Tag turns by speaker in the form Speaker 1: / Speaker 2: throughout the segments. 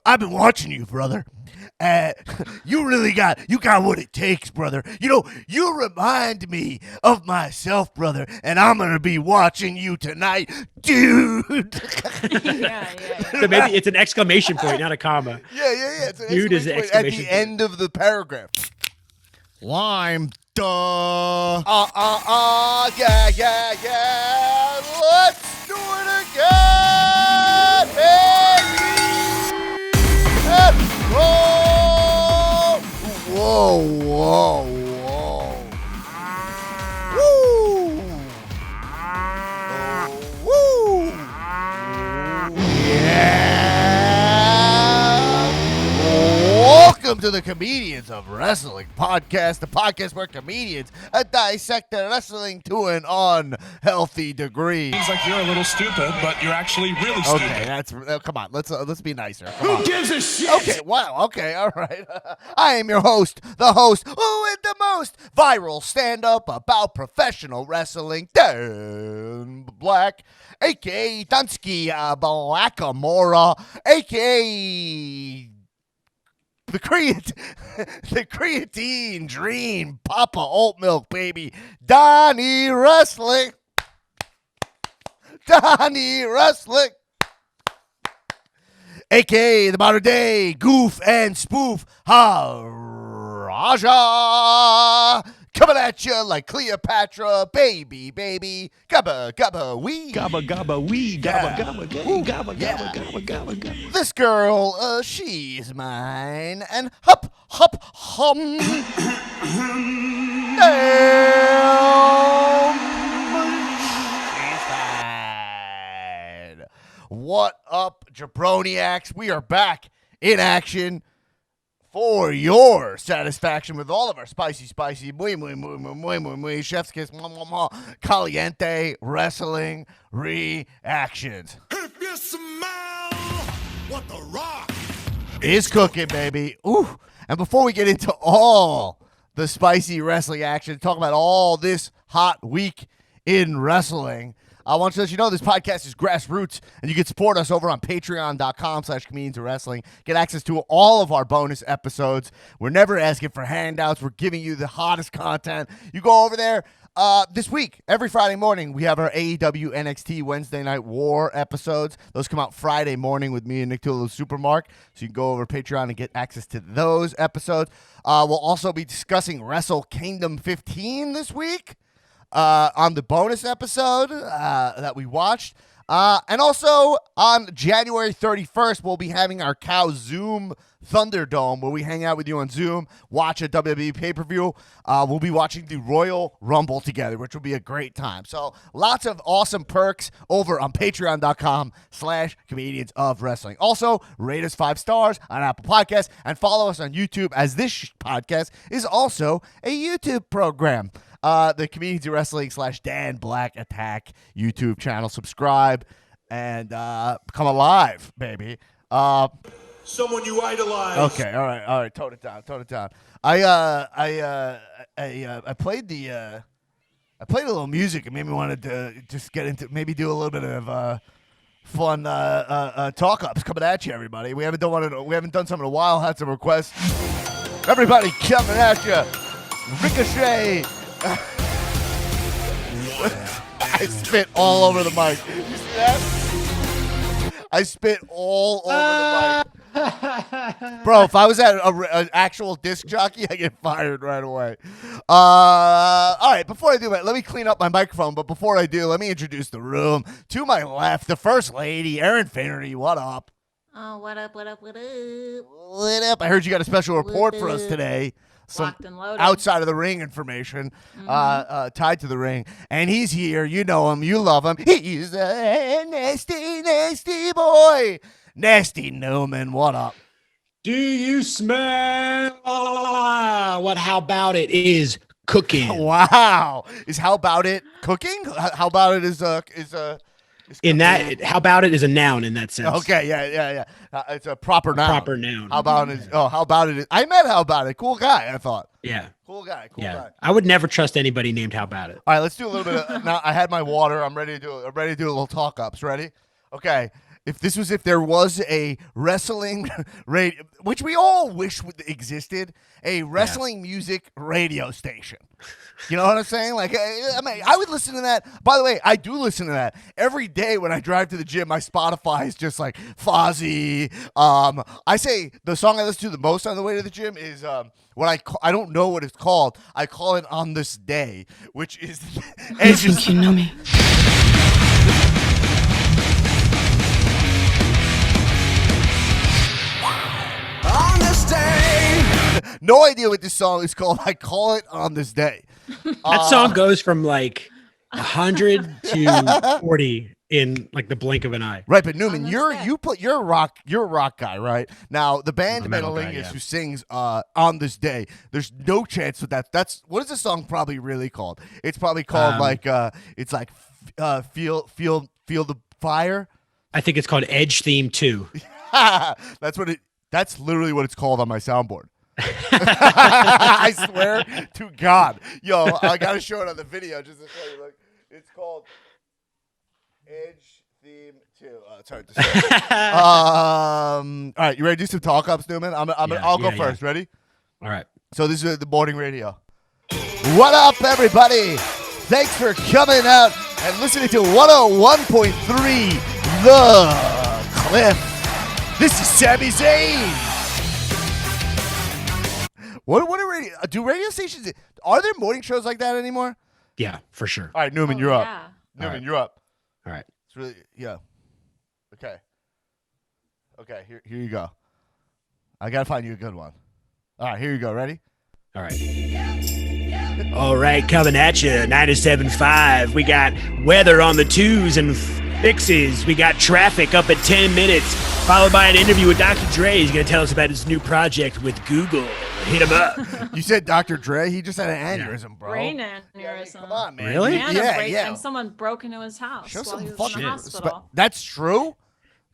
Speaker 1: I've been watching you, brother. You really got what it takes, brother. You know, you remind me of myself, brother, and I'm gonna be watching you tonight, dude.
Speaker 2: Yeah.
Speaker 3: So maybe it's an exclamation point, not a comma.
Speaker 1: Yeah. It's an
Speaker 3: Dude is an
Speaker 1: exclamation point at
Speaker 3: exclamation
Speaker 1: the
Speaker 3: point.
Speaker 1: end of the paragraph.
Speaker 4: Lime, duh.
Speaker 1: Yeah. Let's do it again, baby. Let's go. Whoa. Woo. Woo. Yeah. Welcome to the Comedians of Wrestling podcast, the podcast where comedians dissect their wrestling to an unhealthy degree.
Speaker 5: Seems like you're a little stupid, but you're actually really stupid.
Speaker 1: Okay, that's come on. Let's be nicer. Come on.
Speaker 5: Who gives a shit?
Speaker 1: Okay, wow. Okay, all right. I am your host, the host who is the most viral stand-up about professional wrestling, Dan Black, a.k.a. Dunsky Blackamora, a.k.a. the creatine dream, Papa Oat Milk, baby, Donnie Wrestling. A.K.A. the modern day goof and spoof, Raja. Coming at you like Cleopatra, baby, gabba, wee.
Speaker 4: Gabba, gabba, wee, gabba, gabba, gay, gabba,
Speaker 1: Yeah.
Speaker 4: gabba, gabba, gabba, gabba.
Speaker 1: This girl, she's mine, and hum. Damn, she's fine. What up, jabroniacs? We are back in action for your satisfaction with all of our spicy, muy, chef's kiss, caliente wrestling reactions.
Speaker 6: If you smell what the Rock
Speaker 1: Is cooking, baby. Ooh. And before we get into all the spicy wrestling action, talk about all this hot week in wrestling, I want to let you know this podcast is grassroots, and you can support us over on patreon.com/comedians of wrestling. Get access to all of our bonus episodes. We're never asking for handouts. We're giving you the hottest content. You go over there. This week, every Friday morning, we have our AEW NXT Wednesday Night War episodes. Those come out Friday morning with me and Nick Tulo Supermark. So you can go over to Patreon and get access to those episodes. We'll also be discussing Wrestle Kingdom 15 this week on the bonus episode that we watched. And also on January 31st, we'll be having our Cow Zoom Thunderdome, where we hang out with you on Zoom, watch a WWE pay-per-view. We'll be watching the Royal Rumble together, which will be a great time. So lots of awesome perks over on patreon.com/comedians of wrestling. Also, rate us 5 stars on Apple Podcasts and follow us on YouTube, as this podcast is also a YouTube program. The Comedians of Wrestling /Dan Black Attack YouTube channel. Subscribe and become alive, baby.
Speaker 6: someone you idolize.
Speaker 1: Okay, all right. Tone it down. I played a little music. It made me want to just get into, maybe do a little bit of fun talk ups coming at you, everybody. We haven't done some in a while. Had some requests. Everybody coming at you. Ricochet. I spit all over the mic. You see that? I spit all over the mic. Bro, if I was at an actual disc jockey, I get fired right away. All right, before I do that, let me clean up my microphone. But before I do, let me introduce the room. To my left, the First Lady, Erin Finnerty. What up?
Speaker 2: Oh, what up?
Speaker 1: What up? I heard you got a special report for us today. Some
Speaker 2: Locked and loaded.
Speaker 1: outside of the ring information tied to the ring. And he's here. You know him. You love him. He's a nasty boy. Nasty Newman. What up?
Speaker 3: Do you smell what How About It is cooking?
Speaker 1: Wow. Is How About It cooking? How About It is
Speaker 3: In that, How About It is a noun in that sense.
Speaker 1: Okay, yeah. It's a proper noun.
Speaker 3: Proper noun.
Speaker 1: How about it? Oh, How About It is. I met How About It. Cool guy, I thought.
Speaker 3: Yeah.
Speaker 1: Cool guy.
Speaker 3: Yeah. I would never trust anybody named How About It.
Speaker 1: All right, let's do a little bit of now. I had my water. I'm ready to do a little talk ups. Ready? Okay. if there was a wrestling radio, which we all wish existed, a wrestling music radio station. You know what I'm saying? Like, I mean, I would listen to that. By the way, I do listen to that every day when I drive to the gym. My Spotify is just like Fozzy. I say the song I listen to the most on the way to the gym is what I don't know what it's called. I call it "On This Day," which is
Speaker 7: You think you know me?
Speaker 6: On this day.
Speaker 1: no idea what this song is called. I call it "On This Day."
Speaker 3: That song goes from like 100 to 40 in like the blink of an eye.
Speaker 1: Right, but Newman,
Speaker 2: On This Day.
Speaker 1: you're a rock guy, right? Now the band
Speaker 3: I'm a metal guy,
Speaker 1: Metalingus
Speaker 3: yeah.
Speaker 1: who sings "On This Day," there's no chance that that's what is the song probably really called? It's probably called feel the fire.
Speaker 3: I think it's called Edge Theme 2.
Speaker 1: That's literally what it's called on my soundboard. I swear to God. Yo, I gotta show it on the video just to show you. Look, it's called Edge Theme 2. It's hard to say. All right, you ready to do some talk ups, Newman? I'll go first. Ready?
Speaker 3: All right.
Speaker 1: So this is the morning radio. What up, everybody? Thanks for coming out and listening to 101.3 The Cliff. This is Sami Zayn. What do radio stations? Are there morning shows like that anymore?
Speaker 3: Yeah, for sure.
Speaker 1: All right, Newman,
Speaker 2: Oh,
Speaker 1: you're up.
Speaker 2: yeah.
Speaker 1: Newman,
Speaker 3: right.
Speaker 1: you're up.
Speaker 3: All right.
Speaker 1: It's really Okay. Here you go. I gotta find you a good one. All right, here you go. Ready?
Speaker 3: All right. All right, coming at you, 97.5. We got weather on the twos and fixes. We got traffic up at 10 minutes, followed by an interview with Dr. Dre. He's going to tell us about his new project with Google. Hit him up.
Speaker 1: You said Dr. Dre. He just had an aneurysm, bro.
Speaker 2: Brain
Speaker 1: Yeah, I mean,
Speaker 2: aneurysm.
Speaker 1: come on, man.
Speaker 3: Really?
Speaker 2: And, and someone broke into his house
Speaker 1: Show
Speaker 2: while
Speaker 1: some
Speaker 2: he was
Speaker 1: fucking
Speaker 2: in the
Speaker 1: respect.
Speaker 2: hospital.
Speaker 1: That's true.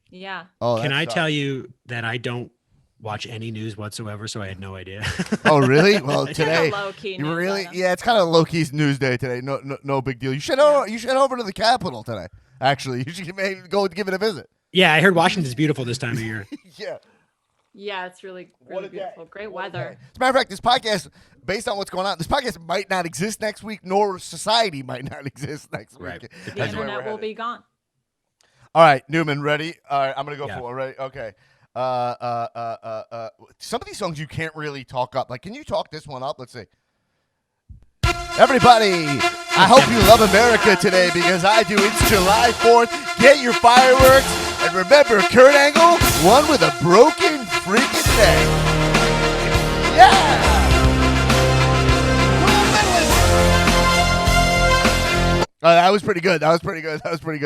Speaker 2: Yeah.
Speaker 1: Oh,
Speaker 3: Can
Speaker 1: that
Speaker 3: I
Speaker 1: sucks.
Speaker 3: tell you that I don't watch any news whatsoever, so I had no idea.
Speaker 1: Oh, really? Well,
Speaker 2: It's
Speaker 1: today.
Speaker 2: like a low-key
Speaker 1: You
Speaker 2: news
Speaker 1: really?
Speaker 2: item.
Speaker 1: Yeah, it's kind of low key news day today. No big deal. You should head over to the Capitol today. Actually, you should maybe go give it a visit.
Speaker 3: Yeah, I heard Washington's beautiful this time of year.
Speaker 1: Yeah.
Speaker 2: Yeah, it's really,
Speaker 1: What
Speaker 2: really
Speaker 1: a day.
Speaker 2: beautiful. Great
Speaker 1: What a
Speaker 2: weather.
Speaker 1: day. As a matter of fact, this podcast, based on what's going on, this podcast might not exist next week, nor society might not exist next week.
Speaker 3: Right.
Speaker 2: The
Speaker 1: That's where
Speaker 2: internet
Speaker 1: we're
Speaker 2: will
Speaker 1: headed.
Speaker 2: be gone.
Speaker 1: All right, Newman, ready? All right, I'm gonna go
Speaker 3: Yeah.
Speaker 1: for it. Ready? Okay. Some of these songs you can't really talk up. Like, can you talk this one up? Let's see. Everybody, I hope you love America today because I do. It's July 4th. Get your fireworks. And remember, Kurt Angle won with a broken freaking neck. Yeah! That was pretty good. That was pretty good.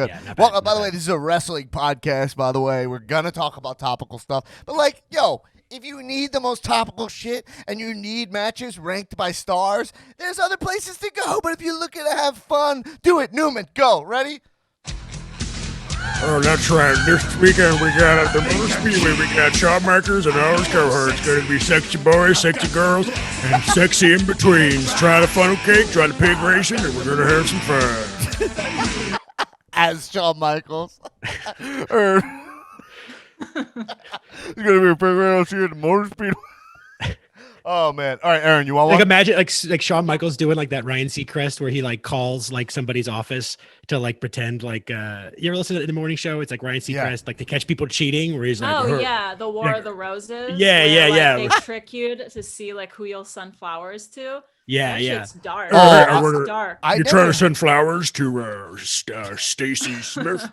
Speaker 3: Yeah, not
Speaker 1: Well,
Speaker 3: bad,
Speaker 1: by
Speaker 3: not
Speaker 1: the way,
Speaker 3: bad.
Speaker 1: this is a wrestling podcast, by the way. We're going to talk about topical stuff. But, like, yo, if you need the most topical shit and you need matches ranked by stars, there's other places to go. But if you're looking to have fun, do it. Newman, go. Ready?
Speaker 8: Oh, that's right. This weekend we got at the Motor Speedway, we got shot markers and all his cohorts. It's going to be sexy boys, sexy girls, and sexy in-betweens. Try the funnel cake, try the pig racing, and we're going to have some fun.
Speaker 1: As Shawn Michaels. It's going to be a big race here at the Motor Speedway. Oh, man. All right, Aaron, you want
Speaker 3: Like
Speaker 1: one?
Speaker 3: imagine like Shawn Michaels doing like that Ryan Seacrest where he like calls like somebody's office to like pretend like you ever listen to the morning show? It's like Ryan Seacrest
Speaker 1: Yeah.
Speaker 3: like to catch people cheating where he's like,
Speaker 2: Oh
Speaker 3: "Huh."
Speaker 2: yeah, the War
Speaker 3: Like-
Speaker 2: of the Roses.
Speaker 3: Yeah,
Speaker 2: where,
Speaker 3: yeah,
Speaker 2: like,
Speaker 3: yeah.
Speaker 2: They trick you to see like who you'll send flowers to.
Speaker 3: Yeah,
Speaker 2: That
Speaker 3: yeah.
Speaker 2: shit's dark.
Speaker 1: Oh,
Speaker 2: It's dark.
Speaker 1: I
Speaker 8: You're
Speaker 1: never-
Speaker 8: trying to send flowers to Stacy Smith.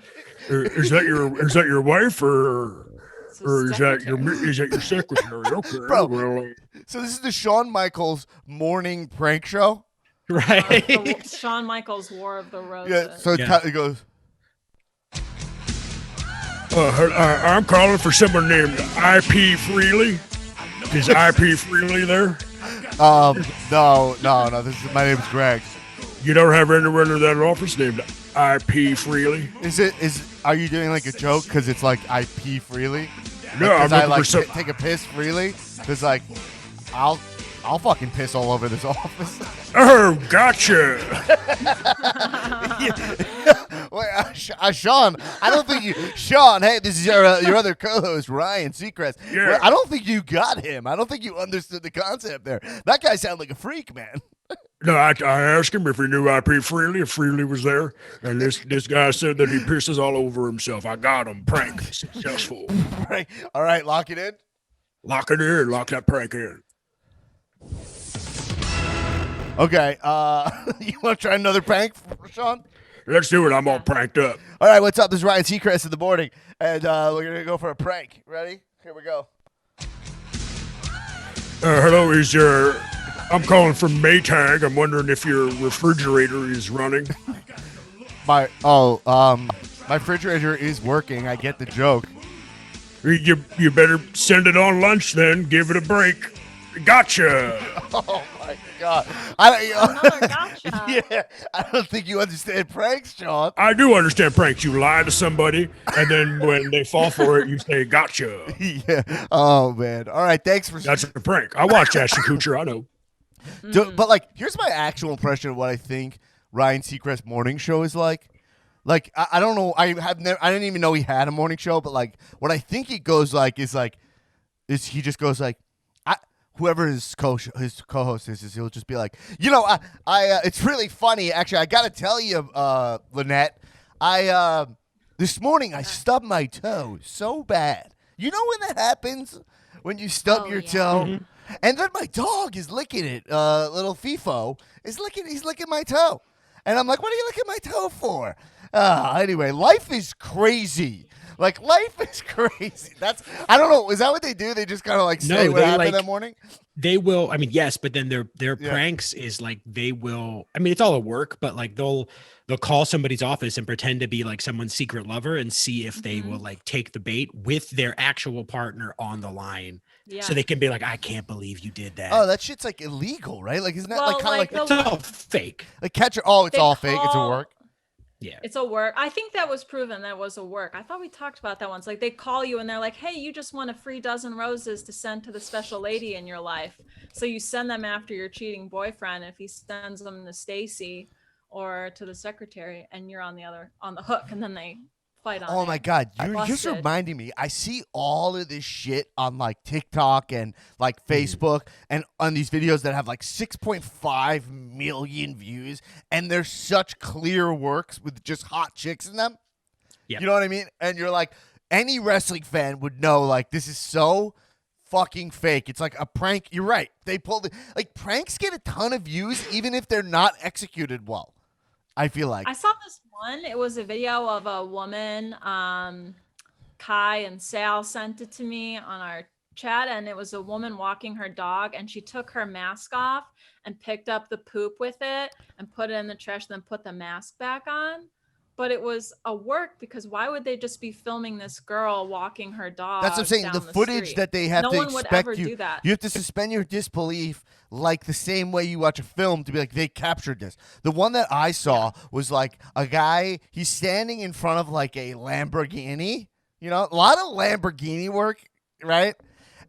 Speaker 8: Is that your wife or
Speaker 2: It's a
Speaker 8: is that your
Speaker 2: secretary.
Speaker 8: secretary? Okay,
Speaker 1: Bro.
Speaker 8: well,
Speaker 1: So this is the Shawn Michaels morning prank show.
Speaker 3: Right.
Speaker 2: The Shawn Michaels War of the Roses.
Speaker 1: Yeah. So
Speaker 3: Yeah.
Speaker 1: it goes.
Speaker 8: I'm calling for someone named IP Freely. Is IP Freely there?
Speaker 1: No. This is my name's Greg.
Speaker 8: You don't have anyone in that office named IP Freely?
Speaker 1: Are you doing like a joke because it's like I pee freely?
Speaker 8: No,
Speaker 1: Because
Speaker 8: I'm
Speaker 1: I
Speaker 8: looking
Speaker 1: like
Speaker 8: for some.
Speaker 1: take a piss freely. Because like I'll fucking piss all over this office.
Speaker 8: Oh, gotcha.
Speaker 1: Wait, Sean, I don't think you. Sean, hey, this is your other co-host Ryan Seacrest.
Speaker 8: Yeah.
Speaker 1: Well, I don't think you got him. I don't think you understood the concept there. That guy sounded like a freak, man.
Speaker 8: No, I asked him if he knew IP Freely, if Freely was there, and this guy said that he pisses all over himself. I got him. Prank successful.
Speaker 1: Right. All right, lock it in.
Speaker 8: Lock it in. Lock that prank in.
Speaker 1: Okay. You want to try another prank, Sean?
Speaker 8: Let's do it. I'm all pranked up.
Speaker 1: All right. What's up? This is Ryan Seacrest in the morning, and we're gonna go for a prank. Ready? Here we go.
Speaker 8: Hello, I'm calling from Maytag. I'm wondering if your refrigerator is running.
Speaker 1: My refrigerator is working. I get the joke.
Speaker 8: You better send it on lunch then. Give it a break. Gotcha.
Speaker 1: Oh my God!
Speaker 2: Another gotcha.
Speaker 1: Yeah, I don't think you understand pranks, Sean.
Speaker 8: I do understand pranks. You lie to somebody, and then when they fall for it, you say gotcha.
Speaker 1: Yeah. Oh man. All right. Thanks for.
Speaker 8: That's a prank. I watch Ashton Kutcher. I know.
Speaker 1: But like, here's my actual impression of what I think Ryan Seacrest's morning show is like. Like, I don't know. I didn't even know he had a morning show. But like, what I think it goes like is he just goes like, whoever his co-host is, he'll just be like, it's really funny. Actually, I got to tell you, Lynette, this morning I stubbed my toe so bad. You know when that happens? When you stub your toe? Mm-hmm. And then my dog is licking it. Little FIFO he's licking my toe. And I'm like, what are you licking my toe for? Anyway, life is crazy. Like, life is crazy. I don't know. Is that what they do? They just kind of like say what happened that morning?
Speaker 3: They will. I mean, yes, but then their pranks is like they will. I mean, it's all a work, but like they'll call somebody's office and pretend to be like someone's secret lover and see if they will like take the bait with their actual partner on the line. Yeah. So they can be like, I can't believe you did that.
Speaker 1: Oh, that shit's like illegal, right? Like, isn't that like kind of like
Speaker 3: it's all fake?
Speaker 1: Like catcher. Oh, it's all fake. It's a work.
Speaker 3: Yeah,
Speaker 2: it's a work. I think that was proven that was a work. I thought we talked about that once. Like they call you and they're like, hey, you just won a free dozen roses to send to the special lady in your life. So you send them after your cheating boyfriend. If he sends them to Stacy or to the secretary, and you're on the hook, and then they fight on.
Speaker 1: Oh my God, you're just reminding me. I see all of this shit on like TikTok and like Facebook and on these videos that have like 6.5 million views, and they're such clear works with just hot chicks in them. Yep. You know what I mean? And you're like, any wrestling fan would know, like, this is so fucking fake. It's like a prank. You're right. They pulled it. Like, pranks get a ton of views even if they're not executed well. I feel like
Speaker 2: I saw this one. It was a video of a woman. Kai and Sal sent it to me on our chat, and it was a woman walking her dog, and she took her mask off and picked up the poop with it and put it in the trash, then put the mask back on. But it was a work, because why would they just be filming this girl walking her dog?
Speaker 1: That's what I'm saying. The footage
Speaker 2: street?
Speaker 1: that they have
Speaker 2: no
Speaker 1: to
Speaker 2: one
Speaker 1: expect
Speaker 2: would ever
Speaker 1: you.
Speaker 2: Do that.
Speaker 1: You have to suspend your disbelief, like the same way you watch a film, to be like, they captured this. The one that I saw was like a guy. He's standing in front of like a Lamborghini. You know, a lot of Lamborghini work, right?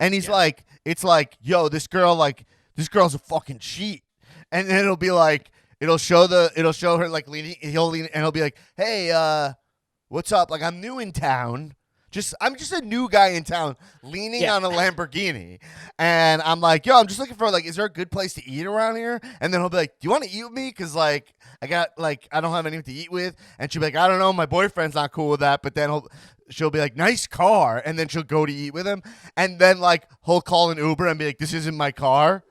Speaker 1: And he's like, it's like, yo, this girl's a fucking cheat. And then it'll be like, it'll show her like leaning, he'll lean, and he'll be like, hey, what's up? Like, I'm new in town. I'm just a new guy in town leaning on a Lamborghini. And I'm like, yo, I'm just looking for, like, is there a good place to eat around here? And then he'll be like, do you want to eat with me? Because, like, I don't have anything to eat with. And she'll be like, I don't know, my boyfriend's not cool with that. But then she'll be like, nice car. And then she'll go to eat with him. And then, like, he'll call an Uber and be like, this isn't my car.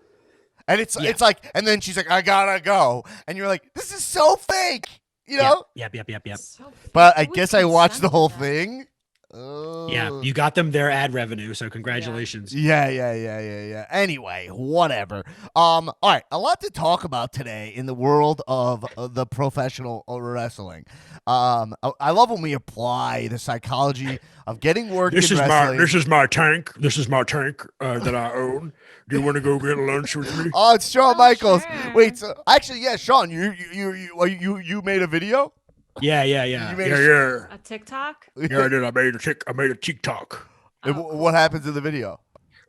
Speaker 1: And it's like, and then she's like, I gotta go. And you're like, this is so fake, you know?
Speaker 3: Yep.
Speaker 2: So
Speaker 1: but I guess I watched the whole thing. Oh.
Speaker 3: Yeah, you got them their ad revenue, so congratulations.
Speaker 1: Yeah. Anyway, whatever. All right, a lot to talk about today in the world of the professional wrestling. I love when we apply the psychology of getting work in wrestling.
Speaker 8: This is my tank. This is my tank that I own. Do you want to go get lunch with me?
Speaker 1: Oh, it's Shawn Michaels.
Speaker 2: Sure.
Speaker 1: Wait, so actually, yeah, Sean, you made a video?
Speaker 3: Yeah.
Speaker 1: You made
Speaker 2: A TikTok?
Speaker 8: Yeah, I did. I made a TikTok.
Speaker 1: What happens in the video?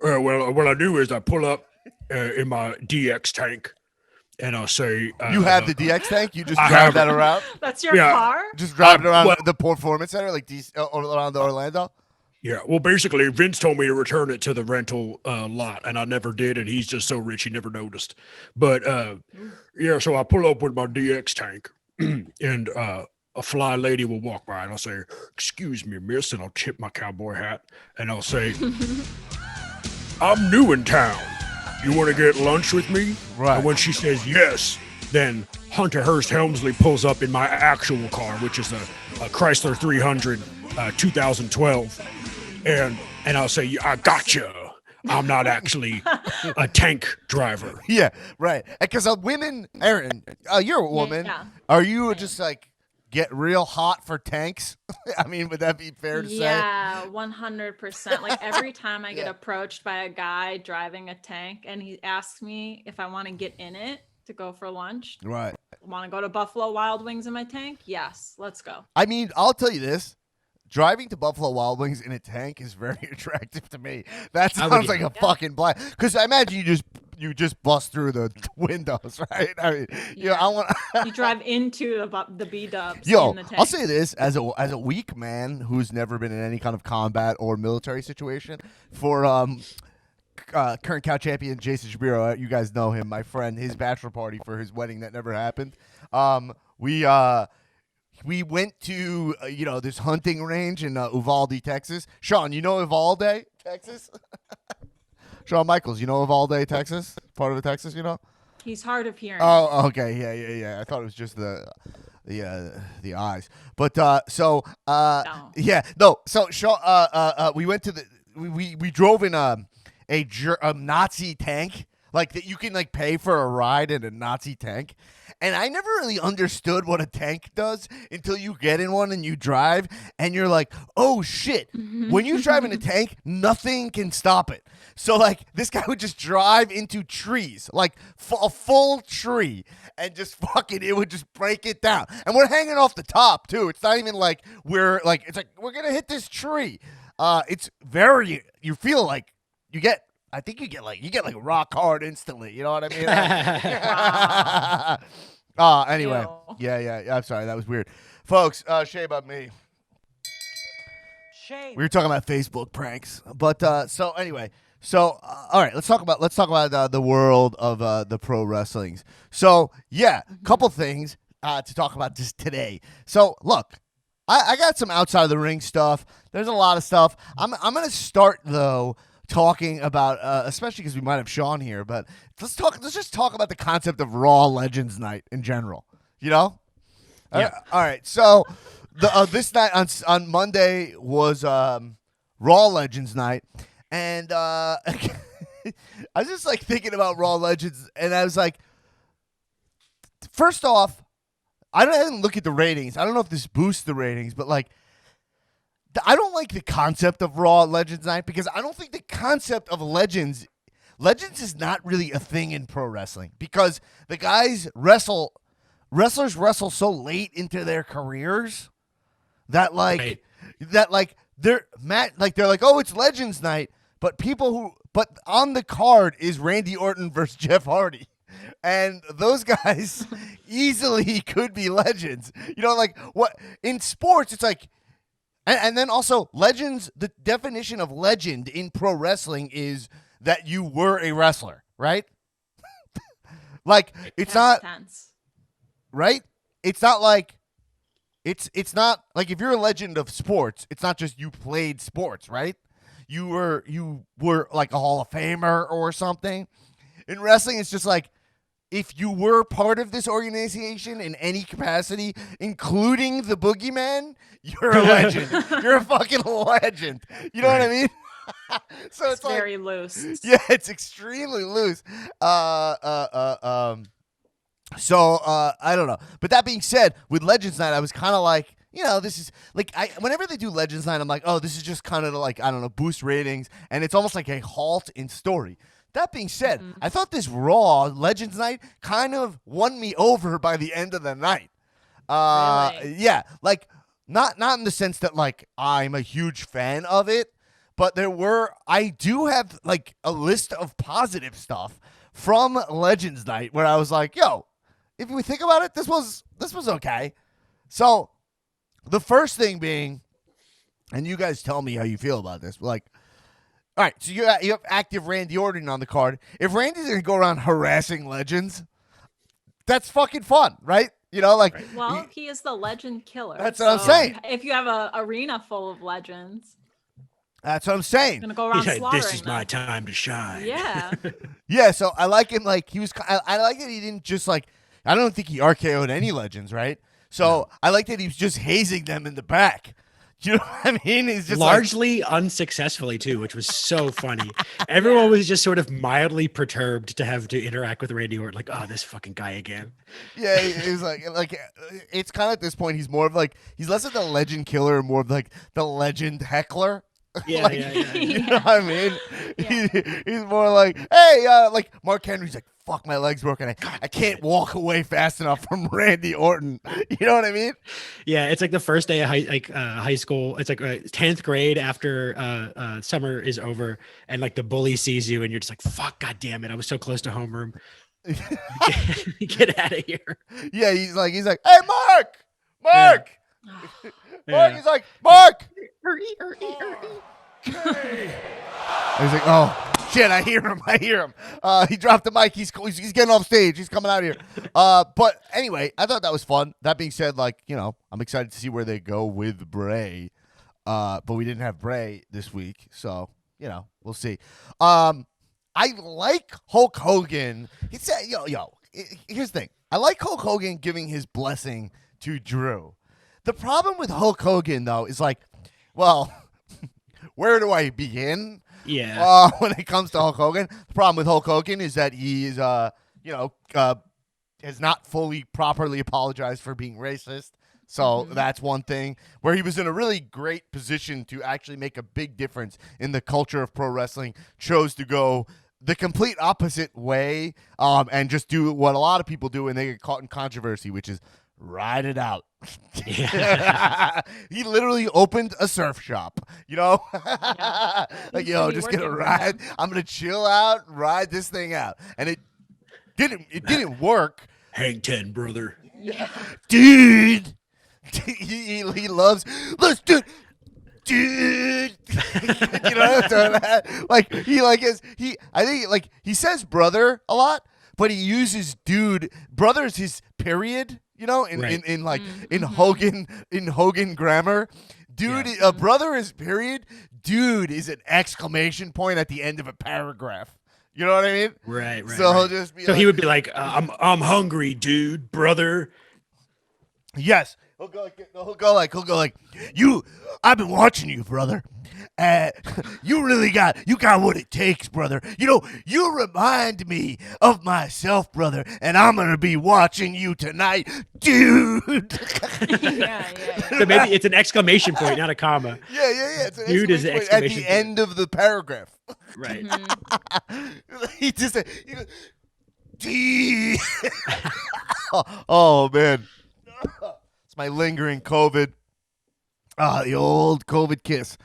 Speaker 8: Well, what I do is I pull up in my DX tank, and I'll say,
Speaker 1: You have the DX tank? You just
Speaker 8: I
Speaker 1: drive
Speaker 8: have
Speaker 1: that
Speaker 8: it.
Speaker 1: around?
Speaker 2: That's your
Speaker 8: Yeah.
Speaker 2: car?
Speaker 1: Just drive it around
Speaker 8: well-
Speaker 1: the Performance Center, like around the Orlando?
Speaker 8: Yeah, well, basically, Vince told me to return it to the rental lot, and I never did, and he's just so rich he never noticed. But yeah, so I pull up with my DX tank, and a fly lady will walk by, and I'll say, "Excuse me, miss," and I'll tip my cowboy hat, and I'll say, "I'm new in town. You want to get lunch with me?"
Speaker 1: Right.
Speaker 8: And when she says yes, then Hunter Hearst Helmsley pulls up in my actual car, which is a Chrysler 300 2012. And I'll say, "I gotcha. I'm not actually a tank driver."
Speaker 1: Yeah, right. Because women, Aaron, you're a woman.
Speaker 2: Yeah.
Speaker 1: Are you just like get real hot for tanks? I mean, would that be fair to say?
Speaker 2: Yeah, 100%. Like every time I get
Speaker 1: Yeah.
Speaker 2: approached by a guy driving a tank and he asks me if I want to get in it to go for lunch,
Speaker 1: Right.
Speaker 2: want to go to Buffalo Wild Wings in my tank? Yes, let's go.
Speaker 1: I mean, I'll tell you this. Driving to Buffalo Wild Wings in a tank is very attractive to me. That
Speaker 3: I would
Speaker 1: sounds like
Speaker 3: get
Speaker 1: a fucking blast. Because I imagine you just bust through the windows, right? I mean,
Speaker 2: Yeah.
Speaker 1: I want.
Speaker 2: You drive into the B-dubs
Speaker 1: Yo,
Speaker 2: in the tank.
Speaker 1: I'll say this as a weak man who's never been in any kind of combat or military situation. For current cow champion Jason Shapiro, you guys know him, my friend. His bachelor party for his wedding that never happened. We went to this hunting range in Uvalde, Texas. Sean, you know Uvalde, Texas? Sean Michaels, you know Uvalde, Texas? Part of Texas, you know?
Speaker 2: He's hard of hearing.
Speaker 1: Oh, okay, yeah. I thought it was just the eyes, but so
Speaker 2: No.
Speaker 1: yeah, no. So Sean, we went to we drove in a Nazi tank, like that you can like pay for a ride in a Nazi tank. And I never really understood what a tank does until you get in one and you drive and you're like, oh shit. When you drive in a tank, nothing can stop it. So like this guy would just drive into trees, like a full tree, and just it would just break it down. And we're hanging off the top too. It's not even like we're going to hit this tree. It's very, you feel like you get like rock hard instantly. You know what I mean? Anyway.
Speaker 2: Ew.
Speaker 1: Yeah. I'm sorry. That was weird. Folks, shame on me.
Speaker 9: Shame.
Speaker 1: We were talking about Facebook pranks. But so anyway. So, all right, let's talk about the world of the pro wrestlings. So, yeah, couple things to talk about just today. So, look, I got some outside of the ring stuff. There's a lot of stuff. I'm going to start, though, talking about, especially because we might have Sean here, but let's just talk about the concept of Raw Legends Night in general. You know?
Speaker 3: Yeah.
Speaker 1: All right. So this night on Monday was Raw Legends Night, and I was just like thinking about Raw Legends, and I was like, first off, I didn't look at the ratings. I don't know if this boosts the ratings, but like, I don't like the concept of Raw Legends Night because I don't think the concept of Legends is not really a thing in pro wrestling because the guys wrestlers wrestle so late into their careers that they're like, oh, it's Legends Night, but on the card is Randy Orton versus Jeff Hardy. And those guys easily could be legends. You know, like what in sports, it's like, and then also legends, the definition of legend in pro wrestling is that you were a wrestler, right? Like it's not
Speaker 2: Tense.
Speaker 1: right. It's not like it's not like if you're a legend of sports, it's not just you played sports, right? You were like a Hall of Famer or something. In wrestling, it's just like if you were part of this organization in any capacity, including the Boogeyman, you're a legend. You're a fucking legend. You know what I mean? So
Speaker 2: It's
Speaker 1: like,
Speaker 2: very loose.
Speaker 1: yeah, it's extremely loose. So I don't know. But that being said, with Legends Night, I was kind of like, this is like whenever they do Legends Night, I'm like, oh, this is just kind of like, I don't know, boost ratings, and it's almost like a halt in story. That being said, I thought this Raw Legends Night kind of won me over by the end of the night.
Speaker 2: Really?
Speaker 1: Yeah, like not in the sense that like I'm a huge fan of it, but I do have like a list of positive stuff from Legends Night where I was like, yo, if we think about it, this was okay. So the first thing being, and you guys tell me how you feel about this, like, all right, so you have active Randy Orton on the card. If Randy's going to go around harassing legends, that's fucking fun, right? You know, like,
Speaker 2: Well, he is the legend killer.
Speaker 1: That's what I'm saying.
Speaker 2: If you have an arena full of legends,
Speaker 1: that's what I'm saying.
Speaker 2: you're gonna go around slaughtering
Speaker 3: This is
Speaker 2: them.
Speaker 3: my time to shine.
Speaker 2: Yeah.
Speaker 1: Yeah, so I like him. Like I like that he didn't just like. I don't think he RKO'd any legends, right? So I like that he was just hazing them in the back. You know what I mean? He's just
Speaker 3: largely unsuccessfully too, which was so funny. Everyone was just sort of mildly perturbed to have to interact with Randy Orton, like, oh, this fucking guy again.
Speaker 1: Yeah, he's like it's kind of at this point he's more of like he's less of the legend killer and more of like the legend heckler.
Speaker 3: Yeah,
Speaker 1: Like,
Speaker 3: yeah.
Speaker 1: You know what I mean?
Speaker 2: Yeah.
Speaker 1: He's more like, hey, like Mark Henry's like, fuck, my leg's broken. I can't walk away fast enough from Randy Orton. You know what I mean?
Speaker 3: Yeah, it's like the first day of high school. It's like 10th grade after summer is over, and like the bully sees you, and you're just like, "Fuck, god damn it! I was so close to homeroom. Get out of here."
Speaker 1: Yeah, he's like, hey, Mark.
Speaker 3: Yeah.
Speaker 1: He's like, Mark. He's like, oh shit, I hear him. He dropped the mic. He's getting off stage. He's coming out here. But anyway, I thought that was fun. That being said, like, you know, I'm excited to see where they go with Bray. But we didn't have Bray this week, so you know, we'll see. I like Hulk Hogan. He said, here's the thing. I like Hulk Hogan giving his blessing to Drew. The problem with Hulk Hogan, though, is like, well, where do I begin?
Speaker 3: Yeah.
Speaker 1: When it comes to Hulk Hogan, the problem with Hulk Hogan is that he is, has not fully properly apologized for being racist. So that's one thing where he was in a really great position to actually make a big difference in the culture of pro wrestling, chose to go the complete opposite way and just do what a lot of people do when they get caught in controversy, which is ride it out. He literally opened a surf shop, you know? Like, yo, just get a ride. I'm going to chill out, ride this thing out. And it didn't work.
Speaker 3: Hang 10, brother.
Speaker 2: Yeah.
Speaker 1: Dude. he loves, let's do it. Dude, you know what I'm talking about? I think he says brother a lot, but he uses dude. Brother is his period, you know, in Hogan grammar. Dude, a brother is period. Dude is an exclamation point at the end of a paragraph. You know what I mean?
Speaker 3: Right.
Speaker 1: So he'll just be.
Speaker 3: So he would be like, "I'm hungry, dude, brother."
Speaker 1: Yes. He'll go like, you, I've been watching you, brother. You got what it takes, brother. You know, you remind me of myself, brother, and I'm going to be watching you tonight, dude.
Speaker 2: Yeah.
Speaker 3: So maybe it's an exclamation point, not a comma.
Speaker 1: Yeah. It's an
Speaker 3: Dude is an
Speaker 1: exclamation point
Speaker 3: exclamation
Speaker 1: at the
Speaker 3: point.
Speaker 1: end of the paragraph.
Speaker 3: Right.
Speaker 1: He goes, D. Oh, man. It's my lingering COVID. The old COVID kiss.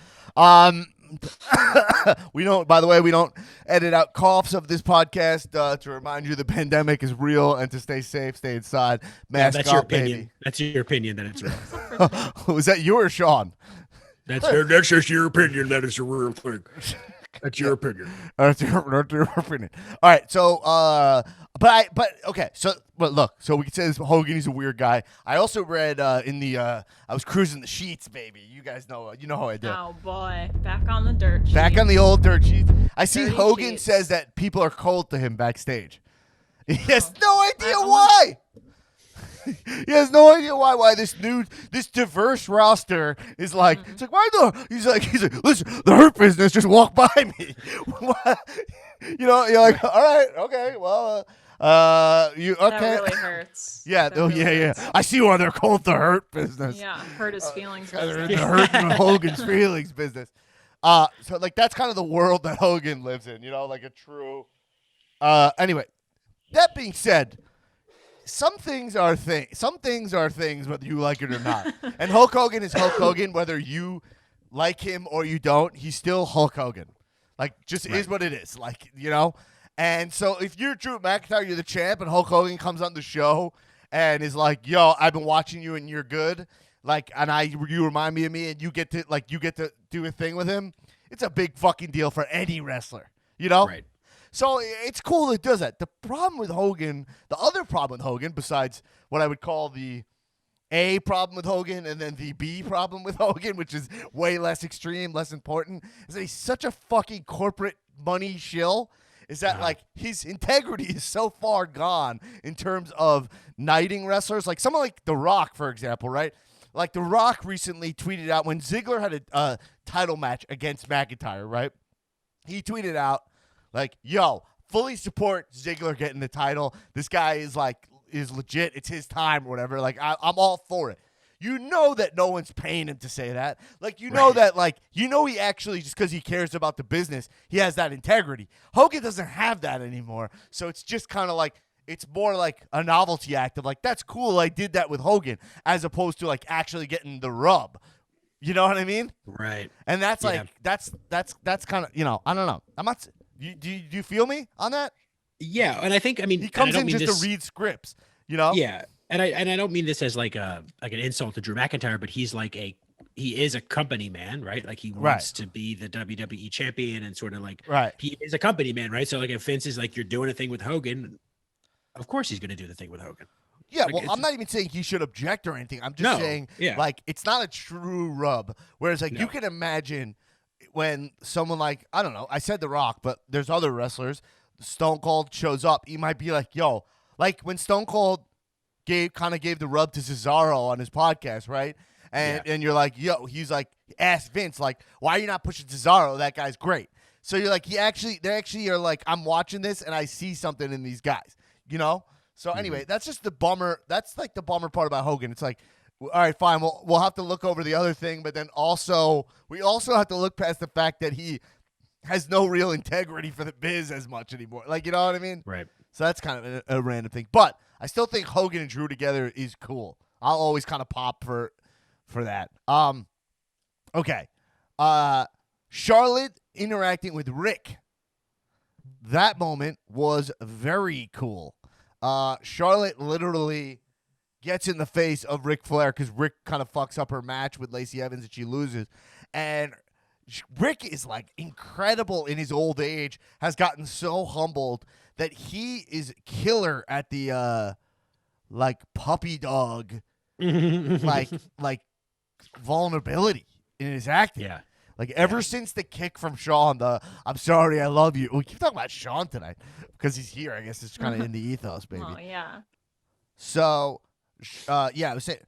Speaker 1: We don't edit out coughs of this podcast to remind you the pandemic is real and to stay safe, stay inside, mask
Speaker 3: That's your
Speaker 1: up,
Speaker 3: opinion.
Speaker 1: baby.
Speaker 3: That's your opinion that it's real.
Speaker 1: Was that you or Sean?
Speaker 8: That's just your opinion. That is a real thing. That's your opinion.
Speaker 1: That's your opinion. All right, so look, so we can say this Hogan, he's a weird guy. I also read I was cruising the sheets, baby. You guys know, how I do.
Speaker 2: Oh boy, back on the dirt sheet.
Speaker 1: Back on the old dirt sheets. I see
Speaker 2: Dirty
Speaker 1: Hogan
Speaker 2: sheets.
Speaker 1: says that people are cold to him backstage. He has no idea why. He has no idea why this diverse roster is like, it's like, why the, he's like, listen, the Hurt Business just walked by me. You know, you're like, all right, okay, well, you, okay.
Speaker 2: That really hurts.
Speaker 1: Yeah,
Speaker 2: That really hurts.
Speaker 1: I see why they're called the Hurt Business.
Speaker 2: Yeah, hurt his feelings.
Speaker 1: They're in
Speaker 2: business.
Speaker 1: the Hurt and Hogan's feelings business. So like that's kind of the world that Hogan lives in, like a true. Anyway, that being said, some things are things whether you like it or not. And Hulk Hogan is Hulk Hogan whether you like him or you don't, he's still Hulk Hogan. Like, just is what it is. Like, you know? And so if you're Drew McIntyre, you're the champ, and Hulk Hogan comes on the show and is like, yo, I've been watching you and you're good. Like, and you remind me of me, and you get to do a thing with him. It's a big fucking deal for any wrestler, you know?
Speaker 3: Right.
Speaker 1: So it's cool it does that. The problem with Hogan, the other problem with Hogan, besides what I would call the A problem with Hogan and then the B problem with Hogan, which is way less extreme, less important, is that he's such a fucking corporate money shill. Is that like his integrity is so far gone in terms of knighting wrestlers? Like someone like The Rock, for example, right? Like The Rock recently tweeted out when Ziggler had a title match against McIntyre, right? He tweeted out like, yo, fully support Ziggler getting the title. This guy is legit. It's his time or whatever. Like, I'm all for it. You know that no one's paying him to say that. Like, you know that, like, you know he actually, just because he cares about the business, he has that integrity. Hogan doesn't have that anymore. So it's just kind of like, it's more like a novelty act of like, that's cool, I did that with Hogan, as opposed to like actually getting the rub. You know what I mean?
Speaker 3: Right.
Speaker 1: And that's like, that's kind of, you know, I don't know. I'm not, do you feel me on that?
Speaker 3: Yeah. And I think, I mean,
Speaker 1: he comes
Speaker 3: in
Speaker 1: in just to read scripts, you know?
Speaker 3: Yeah. And I don't mean this as like an insult to Drew McIntyre, but he is a company man, right? Like he wants to be the WWE champion and sort of like, he is a company man, right? So like if Vince is like, you're doing a thing with Hogan, of course he's going to do the thing with Hogan.
Speaker 1: Yeah,
Speaker 3: like,
Speaker 1: well, I'm not even saying he should object or anything. I'm just saying, like, it's not a true rub. Whereas, like, you can imagine when someone like, I don't know, I said The Rock, but there's other wrestlers, Stone Cold shows up, he might be like, yo, like when Stone Cold kind of gave the rub to Cesaro on his podcast, right? And you're like, yo, he's like, ask Vince, like, why are you not pushing Cesaro? That guy's great. So you're like, they actually are like, I'm watching this and I see something in these guys, you know? So anyway, that's just the bummer. That's like the bummer part about Hogan. It's like, all right, fine, we'll have to look over the other thing, but then we also have to look past the fact that he has no real integrity for the biz as much anymore. Like, you know what I mean?
Speaker 3: Right.
Speaker 1: So that's kind of a random thing. But I still think Hogan and Drew together is cool. I'll always kind of pop for that. Okay. Charlotte interacting with Rick. That moment was very cool. Charlotte literally gets in the face of Ric Flair because Rick kind of fucks up her match with Lacey Evans and she loses. And Rick is like incredible in his old age, has gotten so humbled that he is killer at the like puppy dog like vulnerability in his acting.
Speaker 3: Yeah.
Speaker 1: Like ever since the kick from Shawn, I'm sorry, I love you. We keep talking about Shawn tonight because he's here. I guess it's kind of in the ethos, baby.
Speaker 2: Oh, yeah.
Speaker 1: So, I was saying,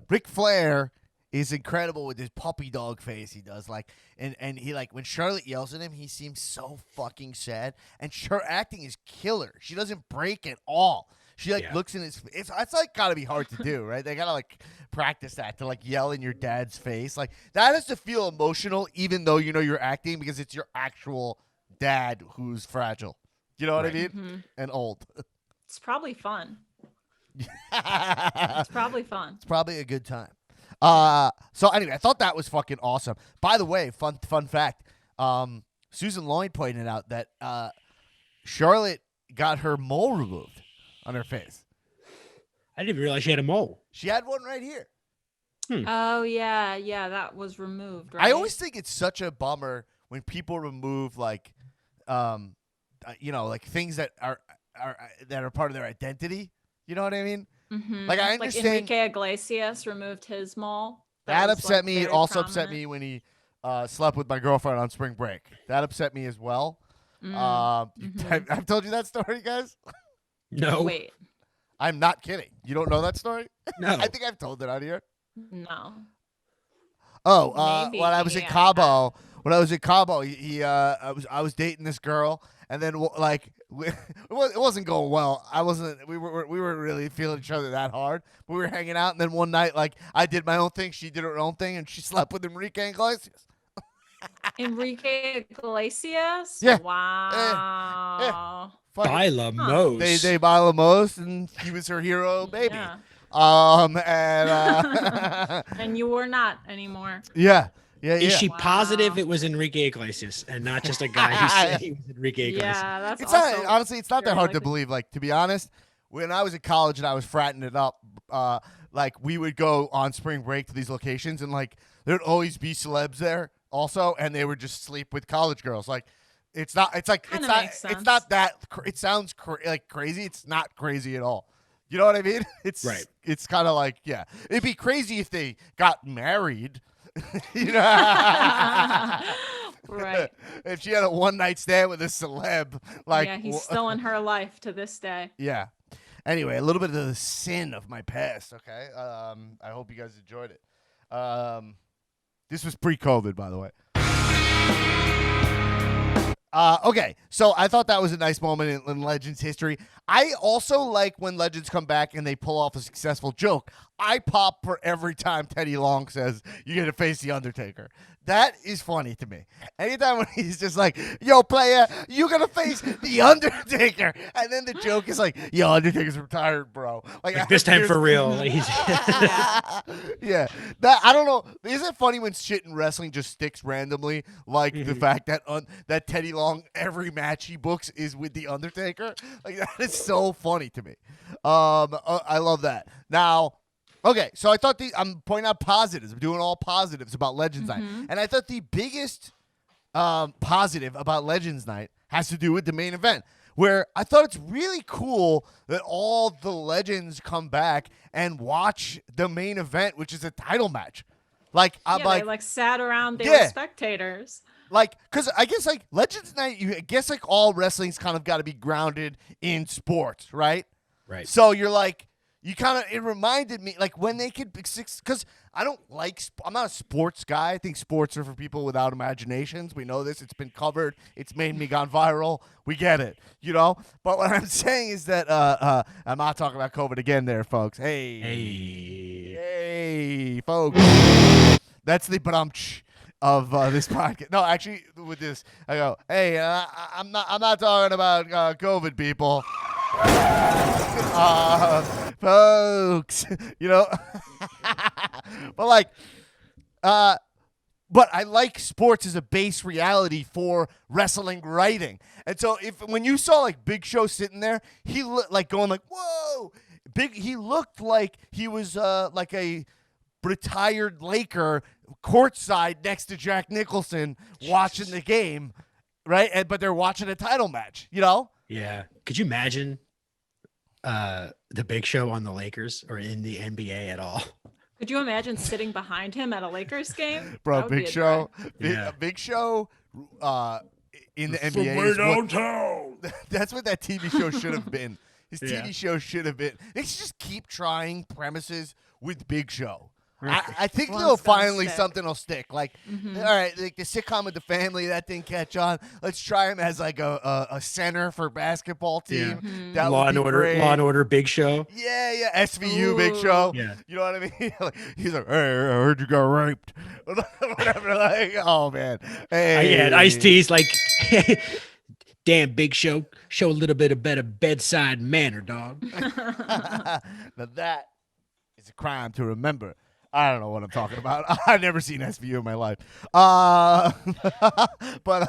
Speaker 1: Ric Flair is incredible with his puppy dog face he does. Like, and he like when Charlotte yells at him, he seems so fucking sad. And her acting is killer. She doesn't break at all. She like looks in his face. It's like gotta be hard to do, right? They gotta like practice that to like yell in your dad's face. Like that has to feel emotional, even though you know you're acting because it's your actual dad who's fragile. You know what I mean?
Speaker 2: Mm-hmm.
Speaker 1: And old.
Speaker 2: It's probably fun. It's probably fun.
Speaker 1: It's probably a good time. So anyway, I thought that was fucking awesome. By the way, fun fact. Susan Lloyd pointed out that Charlotte got her mole removed on her face.
Speaker 3: I didn't even realize she had a mole.
Speaker 1: She had one right here.
Speaker 2: Oh, yeah, that was removed, right?
Speaker 1: I always think it's such a bummer when people remove like, like things that are part of their identity. You know what I mean?
Speaker 2: Mm-hmm.
Speaker 1: Like I understand.
Speaker 2: Like Enrique Iglesias removed his mole.
Speaker 1: That
Speaker 2: was,
Speaker 1: upset
Speaker 2: like,
Speaker 1: me. It
Speaker 2: very
Speaker 1: also
Speaker 2: prominent.
Speaker 1: upset me when he slept with my girlfriend on spring break. That upset me as well. I've told you that story, guys.
Speaker 3: No.
Speaker 2: Wait.
Speaker 1: I'm not kidding. You don't know that story?
Speaker 3: No.
Speaker 1: I think I've told it out here.
Speaker 2: No.
Speaker 1: Oh,
Speaker 2: Maybe,
Speaker 1: when I was in
Speaker 2: yeah.
Speaker 1: Cabo, I was dating this girl, and then like it wasn't going well. We weren't really feeling each other that hard. But we were hanging out, and then one night, like I did my own thing, she did her own thing, and she slept with Enrique Iglesias.
Speaker 2: Enrique Iglesias?
Speaker 1: Yeah.
Speaker 2: Wow.
Speaker 3: Baila Mos.
Speaker 1: They Bailamos, and he was her hero, baby.
Speaker 2: Yeah.
Speaker 1: And
Speaker 2: And you were not anymore.
Speaker 1: yeah. Yeah,
Speaker 3: Is
Speaker 1: yeah.
Speaker 3: she
Speaker 2: Wow.
Speaker 3: positive it was Enrique Iglesias and not just a guy who said he was Enrique Iglesias?
Speaker 2: Yeah, that's
Speaker 1: It's
Speaker 2: also
Speaker 1: not honestly. It's not that
Speaker 2: very
Speaker 1: hard to
Speaker 2: likely.
Speaker 1: believe. Like, to be honest, when I was in college and I was fratting it up, like we would go on spring break to these locations, and like there'd always be celebs there also, and they would just sleep with college girls. Like, it's not. It's like
Speaker 2: Kinda
Speaker 1: it's not.
Speaker 2: makes
Speaker 1: It's
Speaker 2: sense.
Speaker 1: not that. It sounds like crazy. It's not crazy at all. You know what I mean? It's
Speaker 3: Right.
Speaker 1: It's kind of like, yeah, it'd be crazy if they got married. You know.
Speaker 2: Right.
Speaker 1: If she had a one night stand with a celeb, like,
Speaker 2: yeah, he's still in her life to this day.
Speaker 1: yeah. Anyway, a little bit of the sin of my past. Okay. I hope you guys enjoyed it. This was pre-COVID, by the way. Okay, so I thought that was a nice moment in Legends history. I also like when Legends come back and they pull off a successful joke. I pop for every time Teddy Long says, "You're going to face The Undertaker." That is funny to me. Anytime when he's just like, "Yo, player, you're going to face The Undertaker." And then the joke is like, "Yo, Undertaker's retired, bro."
Speaker 3: Like this time for real. Like,
Speaker 1: Yeah. That, I don't know. Isn't it funny when shit in wrestling just sticks randomly? Like the fact that that Teddy Long, every match he books is with The Undertaker. Like, that is so funny to me. I love that. Now, okay, so I thought I'm pointing out positives. I'm doing all positives about Legends Night. And I thought the biggest positive about Legends Night has to do with the main event, where I thought it's really cool that all the legends come back and watch the main event, which is a title match. Like, I'm
Speaker 2: Yeah, they like sat around. They
Speaker 1: Yeah.
Speaker 2: were spectators.
Speaker 1: like, because I guess, like, Legends Night, I guess, like, all wrestling's kind of got to be grounded in sports, right?
Speaker 3: right.
Speaker 1: So you're like, it reminded me, like, when they could, because I'm not a sports guy. I think sports are for people without imaginations. We know this. It's been covered. It's made me gone viral. We get it, you know? But what I'm saying is that, I'm not talking about COVID again there, folks. Hey, folks. That's the badumch of this podcast. No, actually, with this, I go, hey, I'm not talking about COVID, people. Folks, you know. But like, but I like sports as a base reality for wrestling writing. And so when you saw like Big Show sitting there, he looked like going like, whoa, he looked like he was like a retired Laker courtside next to Jack Nicholson watching the game, right? But they're watching a title match, you know?
Speaker 3: Yeah. Could you imagine the Big Show on the Lakers or in the NBA at all?
Speaker 2: Could you imagine sitting behind him at a Lakers game? That
Speaker 1: Bro,
Speaker 2: would be
Speaker 1: Big
Speaker 2: a
Speaker 1: Show,
Speaker 3: Yeah.
Speaker 1: Big Show in the
Speaker 8: From
Speaker 1: NBA
Speaker 8: way
Speaker 1: is what,
Speaker 8: downtown.
Speaker 1: that's what that TV show should have been. His
Speaker 3: Yeah.
Speaker 1: TV show should have been. They should just keep trying premises with Big Show. I think
Speaker 2: One's
Speaker 1: they'll
Speaker 2: gonna
Speaker 1: finally
Speaker 2: stick.
Speaker 1: something will stick. Like, all right, like the sitcom with the family, that didn't catch on. Let's try him as like a center for basketball team. That
Speaker 3: Law
Speaker 1: would
Speaker 3: and
Speaker 1: be great.
Speaker 3: Order Big Show.
Speaker 1: Yeah, SVU Big Show.
Speaker 3: Yeah.
Speaker 1: You know what I mean? Like, he's like, hey, I heard you got raped. Whatever. Like, oh man. Hey.
Speaker 3: Yeah, Ice T's like, damn, Big Show, show a little bit of better bedside manner, dog.
Speaker 1: Now that is a crime to remember. I don't know what I'm talking about. I've never seen SVU in my life. But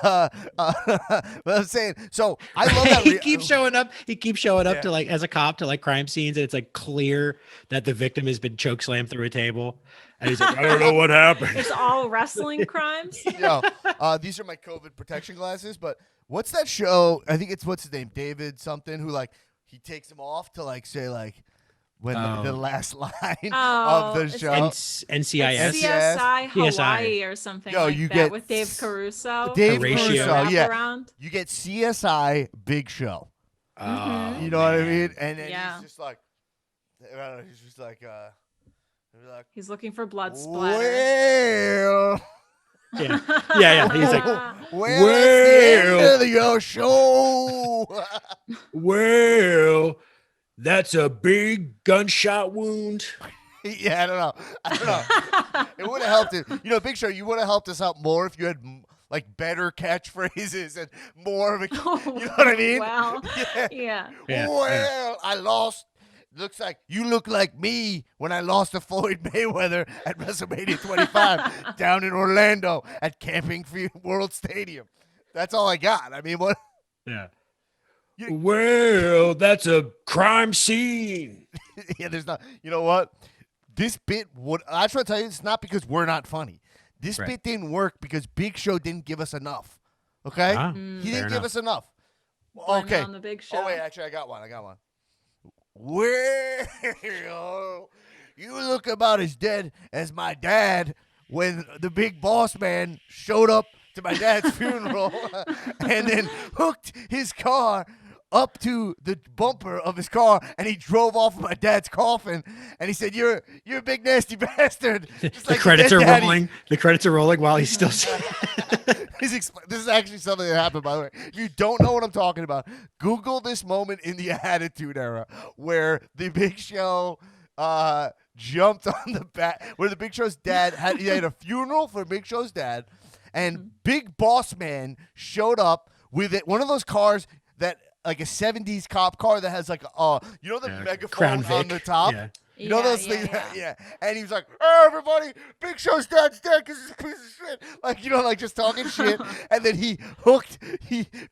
Speaker 1: I'm saying, so I love that.
Speaker 3: He keeps showing up. He keeps showing up
Speaker 1: Yeah.
Speaker 3: to like as a cop to like crime scenes, and it's like clear that the victim has been choke slammed through a table, and he's like, I don't know what happened.
Speaker 2: It's all wrestling crimes.
Speaker 1: Yo, these are my COVID protection glasses. But what's that show? I think it's what's his name, David something, who like he takes them off to like say like when the last line
Speaker 2: Oh,
Speaker 1: of the
Speaker 2: it's
Speaker 1: show.
Speaker 3: NCIS.
Speaker 2: CSI Hawaii
Speaker 3: CSI.
Speaker 2: or something
Speaker 1: Yo,
Speaker 2: like
Speaker 1: you
Speaker 2: that
Speaker 1: get
Speaker 2: with Dave Caruso.
Speaker 1: Dave
Speaker 3: Horatio.
Speaker 1: Caruso, yeah.
Speaker 2: Wraparound.
Speaker 1: You get CSI Big Show.
Speaker 3: Oh,
Speaker 1: You know what I
Speaker 3: man.
Speaker 1: mean? And then
Speaker 2: Yeah.
Speaker 1: he's just like, he's just like,
Speaker 2: He's looking for blood splatter.
Speaker 1: well,
Speaker 3: Yeah. He's like,
Speaker 1: well, that's the end of your show.
Speaker 3: well, that's a big gunshot wound.
Speaker 1: Yeah, I don't know. It would have helped it. You know, Big Show, you would have helped us out more if you had like better catchphrases and more of a. You know what I mean?
Speaker 2: Well,
Speaker 1: Yeah.
Speaker 2: yeah.
Speaker 3: Yeah,
Speaker 1: Well, I lost looks like you look like me when I lost to Floyd Mayweather at WrestleMania 25 down in Orlando at Camping World Stadium. That's all I got. I mean, what?
Speaker 3: Yeah. Well, that's a crime scene.
Speaker 1: Yeah, there's not. You know what? This bit would. I try to tell you, it's not because we're not funny. This
Speaker 3: Right.
Speaker 1: bit didn't work because Big Show didn't give us enough. Okay,
Speaker 3: Ah,
Speaker 1: he didn't
Speaker 3: fair
Speaker 1: give
Speaker 3: enough.
Speaker 1: us enough.
Speaker 2: Blame it
Speaker 1: Okay.
Speaker 2: on the Big Show.
Speaker 1: Oh wait, actually, I got one. Well, you look about as dead as my dad when the big boss man showed up to my dad's funeral and then hooked his car up to the bumper of his car and he drove off of my dad's coffin and he said, "You're a big nasty bastard." Just
Speaker 3: The
Speaker 1: like
Speaker 3: credits
Speaker 1: your
Speaker 3: are
Speaker 1: dead daddy.
Speaker 3: rolling. The credits are rolling while he's still.
Speaker 1: This is actually something that happened, by the way. If you don't know what I'm talking about, Google this moment in the Attitude Era where the Big Show jumped on the back, where the Big Show's dad he had a funeral for Big Show's dad, and Big Boss Man showed up with one of those cars that, like a 70s cop car that has like the megaphone
Speaker 3: Crown
Speaker 1: on
Speaker 3: Vic.
Speaker 1: the top.
Speaker 3: Yeah.
Speaker 1: You know
Speaker 2: Yeah,
Speaker 1: those
Speaker 2: yeah,
Speaker 1: things?
Speaker 2: yeah.
Speaker 1: Yeah. And he was like, "Oh, everybody, Big Show's dad's dead because he's a piece of shit." Like, like just talking shit. And then he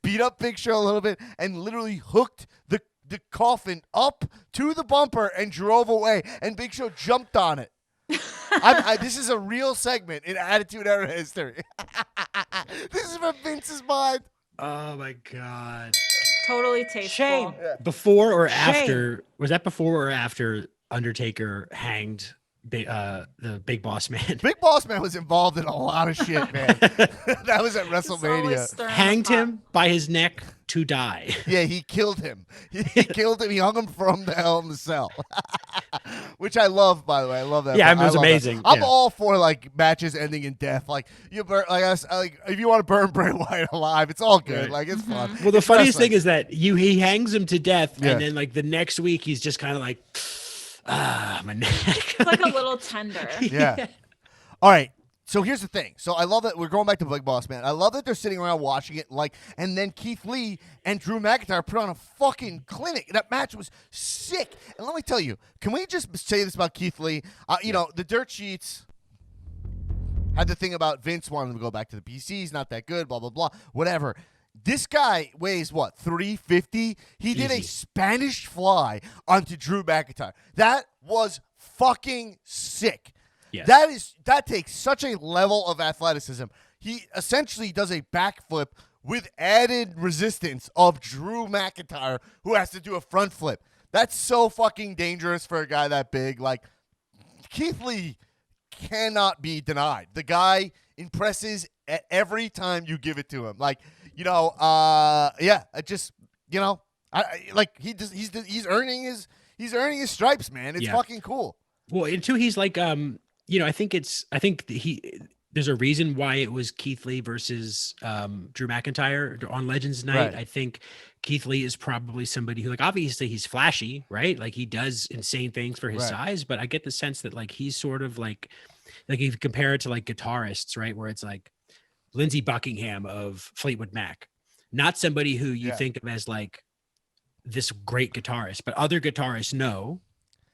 Speaker 1: beat up Big Show a little bit and literally hooked the coffin up to the bumper and drove away. And Big Show jumped on it. This is a real segment in Attitude Era history. This is from Vince's mind.
Speaker 3: Oh my God.
Speaker 2: Totally tasteful.
Speaker 9: Shame.
Speaker 3: Before or after? Was that before or after Undertaker hanged the Big Boss Man?
Speaker 1: Big Boss Man was involved in a lot of shit, man. That was at
Speaker 2: Just always
Speaker 1: WrestleMania.
Speaker 2: stirring the
Speaker 3: Hanged
Speaker 2: pot.
Speaker 3: him by his neck to die.
Speaker 1: Yeah, he killed him. He killed him. He hung him from the Hell in the Cell, which I love. By the way, I love that.
Speaker 3: Yeah, it was
Speaker 1: love that.
Speaker 3: amazing.
Speaker 1: I'm
Speaker 3: Yeah.
Speaker 1: all for like matches ending in death. Like you burn, like if you want to burn Bray Wyatt alive, it's all good.
Speaker 3: Right.
Speaker 1: Like it's fun.
Speaker 3: Well, the
Speaker 1: It's
Speaker 3: funniest
Speaker 1: wrestling.
Speaker 3: thing is that he hangs him to death,
Speaker 1: Yeah.
Speaker 3: and then like the next week he's just kind of like, my neck.
Speaker 2: It's like a little tender.
Speaker 1: Yeah. All right. So here's the thing. So I love that we're going back to Big Boss Man. I love that they're sitting around watching it, and then Keith Lee and Drew McIntyre put on a fucking clinic. That match was sick. And let me tell you, can we just say this about Keith Lee? The dirt sheets had the thing about Vince wanting him to go back to the PC. He's not that good. Blah blah blah. Whatever. This guy weighs what, 350? He did a
Speaker 3: Easy.
Speaker 1: Spanish fly onto Drew McIntyre. That was fucking sick.
Speaker 3: Yes.
Speaker 1: That takes such a level of athleticism. He essentially does a backflip with added resistance of Drew McIntyre, who has to do a front flip. That's so fucking dangerous for a guy that big. Like, Keith Lee cannot be denied. The guy impresses every time you give it to him. Like, he's earning his stripes, man. It's
Speaker 3: Yeah.
Speaker 1: fucking cool.
Speaker 3: Well, and two, he's like, I think there's a reason why it was Keith Lee versus Drew McIntyre on Legends Night.
Speaker 1: Right.
Speaker 3: I think Keith Lee is probably somebody who, like, obviously he's flashy, right? Like he does insane things for his
Speaker 1: Right.
Speaker 3: size, but I get the sense that like he's sort of like if you compare it to like guitarists, right? Where it's like Lindsey Buckingham of Fleetwood Mac, not somebody who you
Speaker 1: Yeah.
Speaker 3: think of as like this great guitarist, but other guitarists know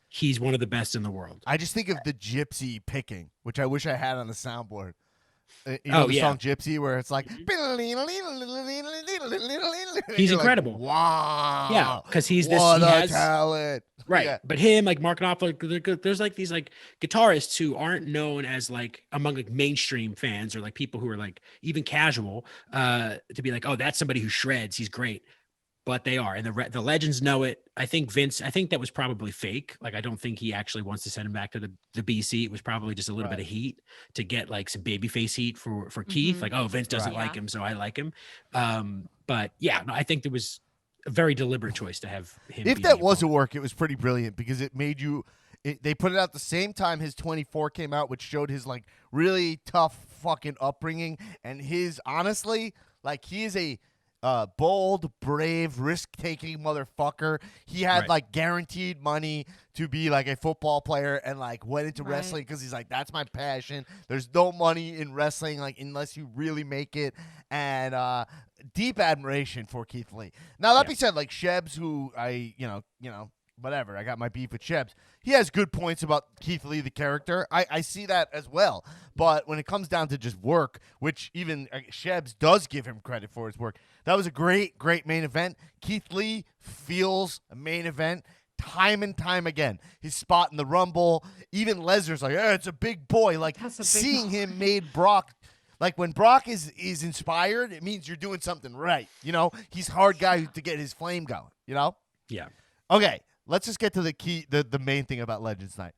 Speaker 3: he's one of the best in the world.
Speaker 1: I just think of the gypsy picking, which I wish I had on the soundboard. You
Speaker 3: Oh,
Speaker 1: the
Speaker 3: yeah.
Speaker 1: song Gypsy, where it's like,
Speaker 3: He's
Speaker 1: You're like,
Speaker 3: incredible.
Speaker 1: wow.
Speaker 3: Yeah, because he's this.
Speaker 1: What
Speaker 3: he
Speaker 1: a
Speaker 3: has,
Speaker 1: talent.
Speaker 3: right,
Speaker 1: Yeah.
Speaker 3: but him, like Mark Knopfler, there's like these like guitarists who aren't known as like among like mainstream fans or like people who are like even casual to be like, oh, that's somebody who shreds. He's great. But they are, and the legends know it. I think Vince. I think that was probably fake. Like, I don't think he actually wants to send him back to the BC. It was probably just a little bit of heat to get like some babyface heat for Keith. Like, oh, Vince doesn't
Speaker 1: Right.
Speaker 3: like him, so I like him. But yeah, no, I think there was a very deliberate choice to have him.
Speaker 1: If
Speaker 3: be
Speaker 1: that
Speaker 3: the
Speaker 1: was a
Speaker 3: opponent.
Speaker 1: work, it was pretty brilliant because it made you. They put it out the same time his 24 came out, which showed his like really tough fucking upbringing and his honestly like he is a bold, brave, risk-taking motherfucker. He had
Speaker 3: Right.
Speaker 1: like guaranteed money to be like a football player and like went into
Speaker 2: Right.
Speaker 1: wrestling because he's like, that's my passion. There's no money in wrestling like unless you really make it. And deep admiration for Keith Lee. Now that being said, like Shebs, who I whatever. I got my beef with Shebs. He has good points about Keith Lee, the character. I see that as well. But when it comes down to just work, which even Shebs does give him credit for his work, that was a great main event. Keith Lee feels a main event time and time again. His spot in the Rumble, even Lesnar's like, it's a big boy. Like,
Speaker 2: That's a big
Speaker 1: seeing
Speaker 2: boy.
Speaker 1: him made Brock, like when Brock is inspired, it means you're doing something right. You know, he's a hard guy to get his flame going, you know?
Speaker 3: Yeah.
Speaker 1: Okay, let's just get to the main thing about Legends Night.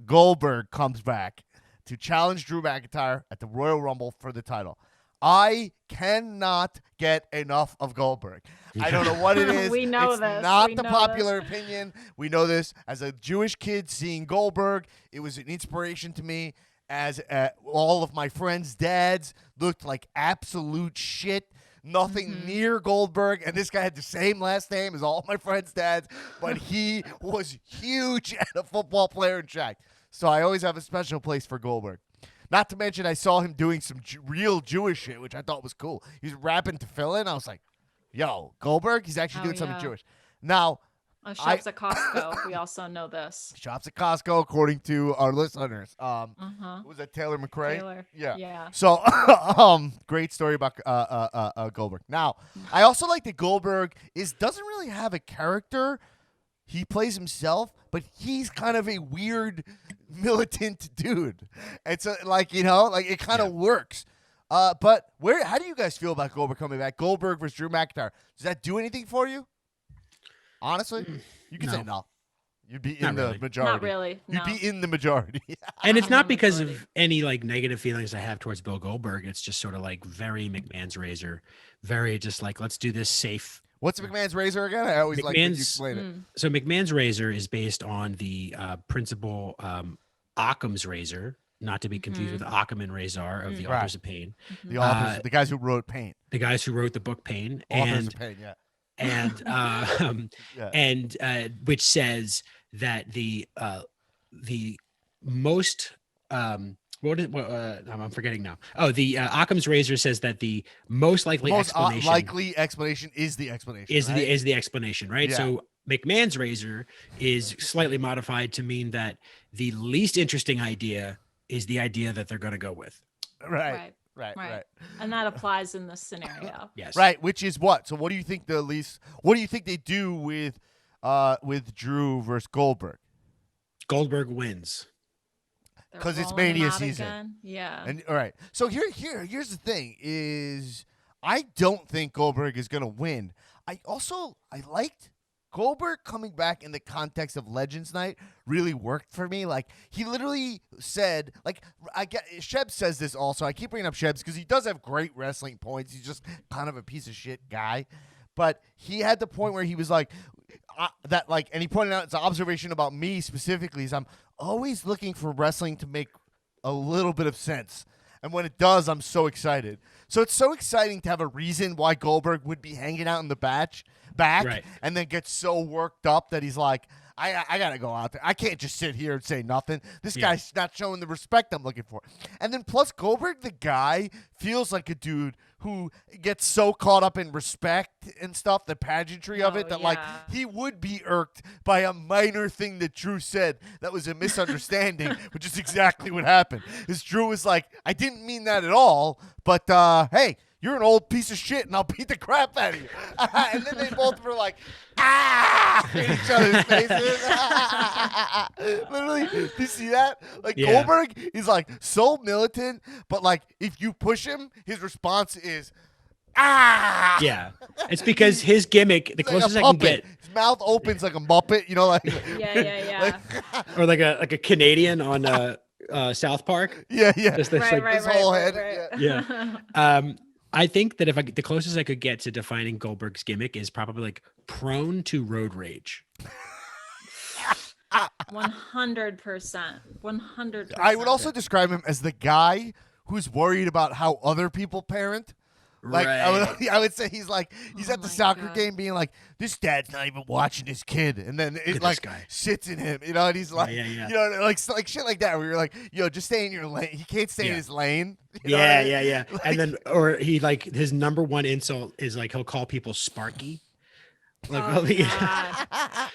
Speaker 1: Goldberg comes back to challenge Drew McIntyre at the Royal Rumble for the title. I cannot get enough of Goldberg. I don't know what it is.
Speaker 2: We know
Speaker 1: it's
Speaker 2: this.
Speaker 1: not
Speaker 2: We
Speaker 1: the
Speaker 2: know
Speaker 1: popular
Speaker 2: this.
Speaker 1: opinion. We know this. As a Jewish kid seeing Goldberg, it was an inspiration to me. As all of my friends' dads looked like absolute shit. Nothing near Goldberg, and this guy had the same last name as all my friends' dads, but he was huge and a football player in Shaq. So I always have a special place for Goldberg. Not to mention, I saw him doing some real Jewish shit, which I thought was cool. He was rapping to fill in. I was like, yo, Goldberg, he's actually doing something
Speaker 2: yeah.
Speaker 1: Jewish. Now,
Speaker 2: Shops at Costco. We also know this.
Speaker 1: shops at Costco, according to our listeners. Was that Taylor McRae?
Speaker 2: Taylor.
Speaker 1: Yeah.
Speaker 2: Yeah.
Speaker 1: So, great story about Goldberg. Now, I also like that Goldberg doesn't really have a character. He plays himself, but he's kind of a weird militant dude. It's it kind of works. But how do you guys feel about Goldberg coming back? Goldberg versus Drew McIntyre. Does that do anything for you? Honestly, you can say no. You'd be in
Speaker 3: Not
Speaker 1: the
Speaker 3: really.
Speaker 1: majority.
Speaker 2: Not really. No.
Speaker 1: You'd be in the majority.
Speaker 3: And it's not
Speaker 2: the
Speaker 3: because
Speaker 2: majority.
Speaker 3: of any like negative feelings I have towards Bill Goldberg. It's just sort of like very McMahon's razor, very just like, let's do this safe.
Speaker 1: What's McMahon's razor again? I always like when you
Speaker 3: McMahon's-
Speaker 1: explain it.
Speaker 3: So McMahon's razor is based on the principal Occam's razor, not to be confused with Occam and Razor of the
Speaker 1: Right.
Speaker 3: Authors of Pain,
Speaker 1: The authors, the guys who wrote Paint.
Speaker 3: the guys who wrote the book Pain,
Speaker 1: Authors
Speaker 3: and
Speaker 1: of Paint, yeah.
Speaker 3: and which says that the most I'm forgetting now. Oh, the Occam's razor says that the most likely
Speaker 1: Most
Speaker 3: explanation
Speaker 1: likely explanation is the explanation.
Speaker 3: is
Speaker 1: right?
Speaker 3: the explanation, right?
Speaker 1: Yeah.
Speaker 3: So McMahon's razor is slightly modified to mean that the least interesting idea is the idea that they're going to go with.
Speaker 1: right.
Speaker 2: Right. And that applies in this scenario.
Speaker 3: Yes.
Speaker 1: Right, which is what? So what do you think what do you think they do with Drew versus Goldberg?
Speaker 3: Goldberg wins.
Speaker 2: They're
Speaker 1: 'Cause it's
Speaker 2: rolling him
Speaker 1: Mania
Speaker 2: out
Speaker 1: season.
Speaker 2: again. Yeah.
Speaker 1: And all right. So here's the thing is I don't think Goldberg is going to win. I liked Goldberg coming back in the context of Legends Night really worked for me. Like, he literally said, like, Sheb says this also. I keep bringing up Shebs because he does have great wrestling points. He's just kind of a piece of shit guy. But he had the point where he was like, and he pointed out it's an observation about me specifically, is I'm always looking for wrestling to make a little bit of sense. And when it does, I'm so excited. So it's so exciting to have a reason why Goldberg would be hanging out in the back
Speaker 3: Right.
Speaker 1: and then get so worked up that he's like, I got to go out there. I can't just sit here and say nothing. This
Speaker 3: Yeah.
Speaker 1: guy's not showing the respect I'm looking for. And then plus Goldberg, the guy, feels like a dude who gets so caught up in respect and stuff, the pageantry of it,
Speaker 2: Oh,
Speaker 1: that like
Speaker 2: yeah.
Speaker 1: he would be irked by a minor thing that Drew said that was a misunderstanding, which is exactly what happened. Is Drew was like, I didn't mean that at all, but hey, you're an old piece of shit, and I'll beat the crap out of you. And then they both were like, in each other's faces. Literally, do you see that? Like,
Speaker 3: Yeah.
Speaker 1: Goldberg is like so militant, but like if you push him, his response is,
Speaker 3: Yeah. It's because his gimmick, the
Speaker 1: He's like
Speaker 3: closest
Speaker 1: a
Speaker 3: I can
Speaker 1: puppet.
Speaker 3: get,
Speaker 1: His mouth opens like a Muppet, you know, like
Speaker 2: Yeah.
Speaker 3: or like a Canadian on South Park.
Speaker 1: yeah.
Speaker 3: Just this,
Speaker 2: Right,
Speaker 3: like,
Speaker 1: his whole head,
Speaker 3: Yeah. I think that the closest I could get to defining Goldberg's gimmick is probably like prone to road rage.
Speaker 2: 100%. 100%.
Speaker 1: I would also describe him as the guy who's worried about how other people parent. Like I would say he's at the
Speaker 2: my
Speaker 1: soccer
Speaker 2: God.
Speaker 1: game being like, this dad's not even watching his kid, and then it
Speaker 3: at
Speaker 1: like
Speaker 3: this guy.
Speaker 1: sits in him, you know, and he's like,
Speaker 3: yeah.
Speaker 1: you know, like shit like that, where you're like, yo, just stay in your lane. He can't stay in
Speaker 3: Yeah.
Speaker 1: his lane. You know what I mean?
Speaker 3: Yeah. And then, or he like his number one insult is like he'll call people Sparky. Like,
Speaker 2: Oh,
Speaker 3: well,
Speaker 2: God.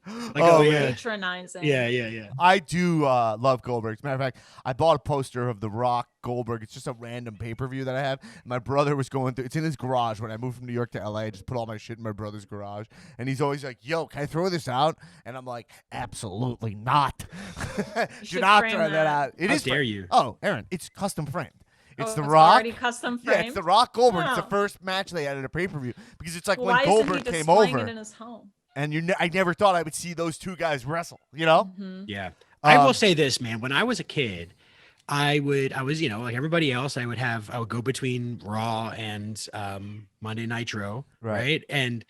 Speaker 3: Like,
Speaker 1: Oh,
Speaker 3: yeah.
Speaker 2: Patronizing.
Speaker 3: Yeah.
Speaker 1: I do love Goldberg. As a matter of fact, I bought a poster of The Rock Goldberg. It's just a random pay-per-view that I have. My brother was going through. It's in his garage. When I moved from New York to LA, I just put all my shit in my brother's garage. And he's always like, yo, can I throw this out? And I'm like, absolutely not. Do
Speaker 2: should
Speaker 1: not
Speaker 2: frame
Speaker 1: throw that
Speaker 2: that.
Speaker 1: out. It
Speaker 3: How
Speaker 1: is
Speaker 3: dare
Speaker 1: framed.
Speaker 3: you.
Speaker 1: Oh, Aaron, it's custom framed. It's
Speaker 2: Oh,
Speaker 1: The
Speaker 2: it's
Speaker 1: Rock.
Speaker 2: already custom framed.
Speaker 1: Yeah, it's The Rock Goldberg. It's the
Speaker 2: Oh.
Speaker 1: first match they had at a pay-per-view. Because it's like
Speaker 2: Well,
Speaker 1: when
Speaker 2: why
Speaker 1: Goldberg
Speaker 2: isn't he
Speaker 1: came
Speaker 2: displaying
Speaker 1: over.
Speaker 2: it in his home?
Speaker 1: And I never thought I would see those two guys wrestle, you know?
Speaker 3: Yeah. I
Speaker 1: Um,
Speaker 3: will say this, man. When I was a kid, I was, like everybody else, I would go between Raw and Monday Nitro, right? And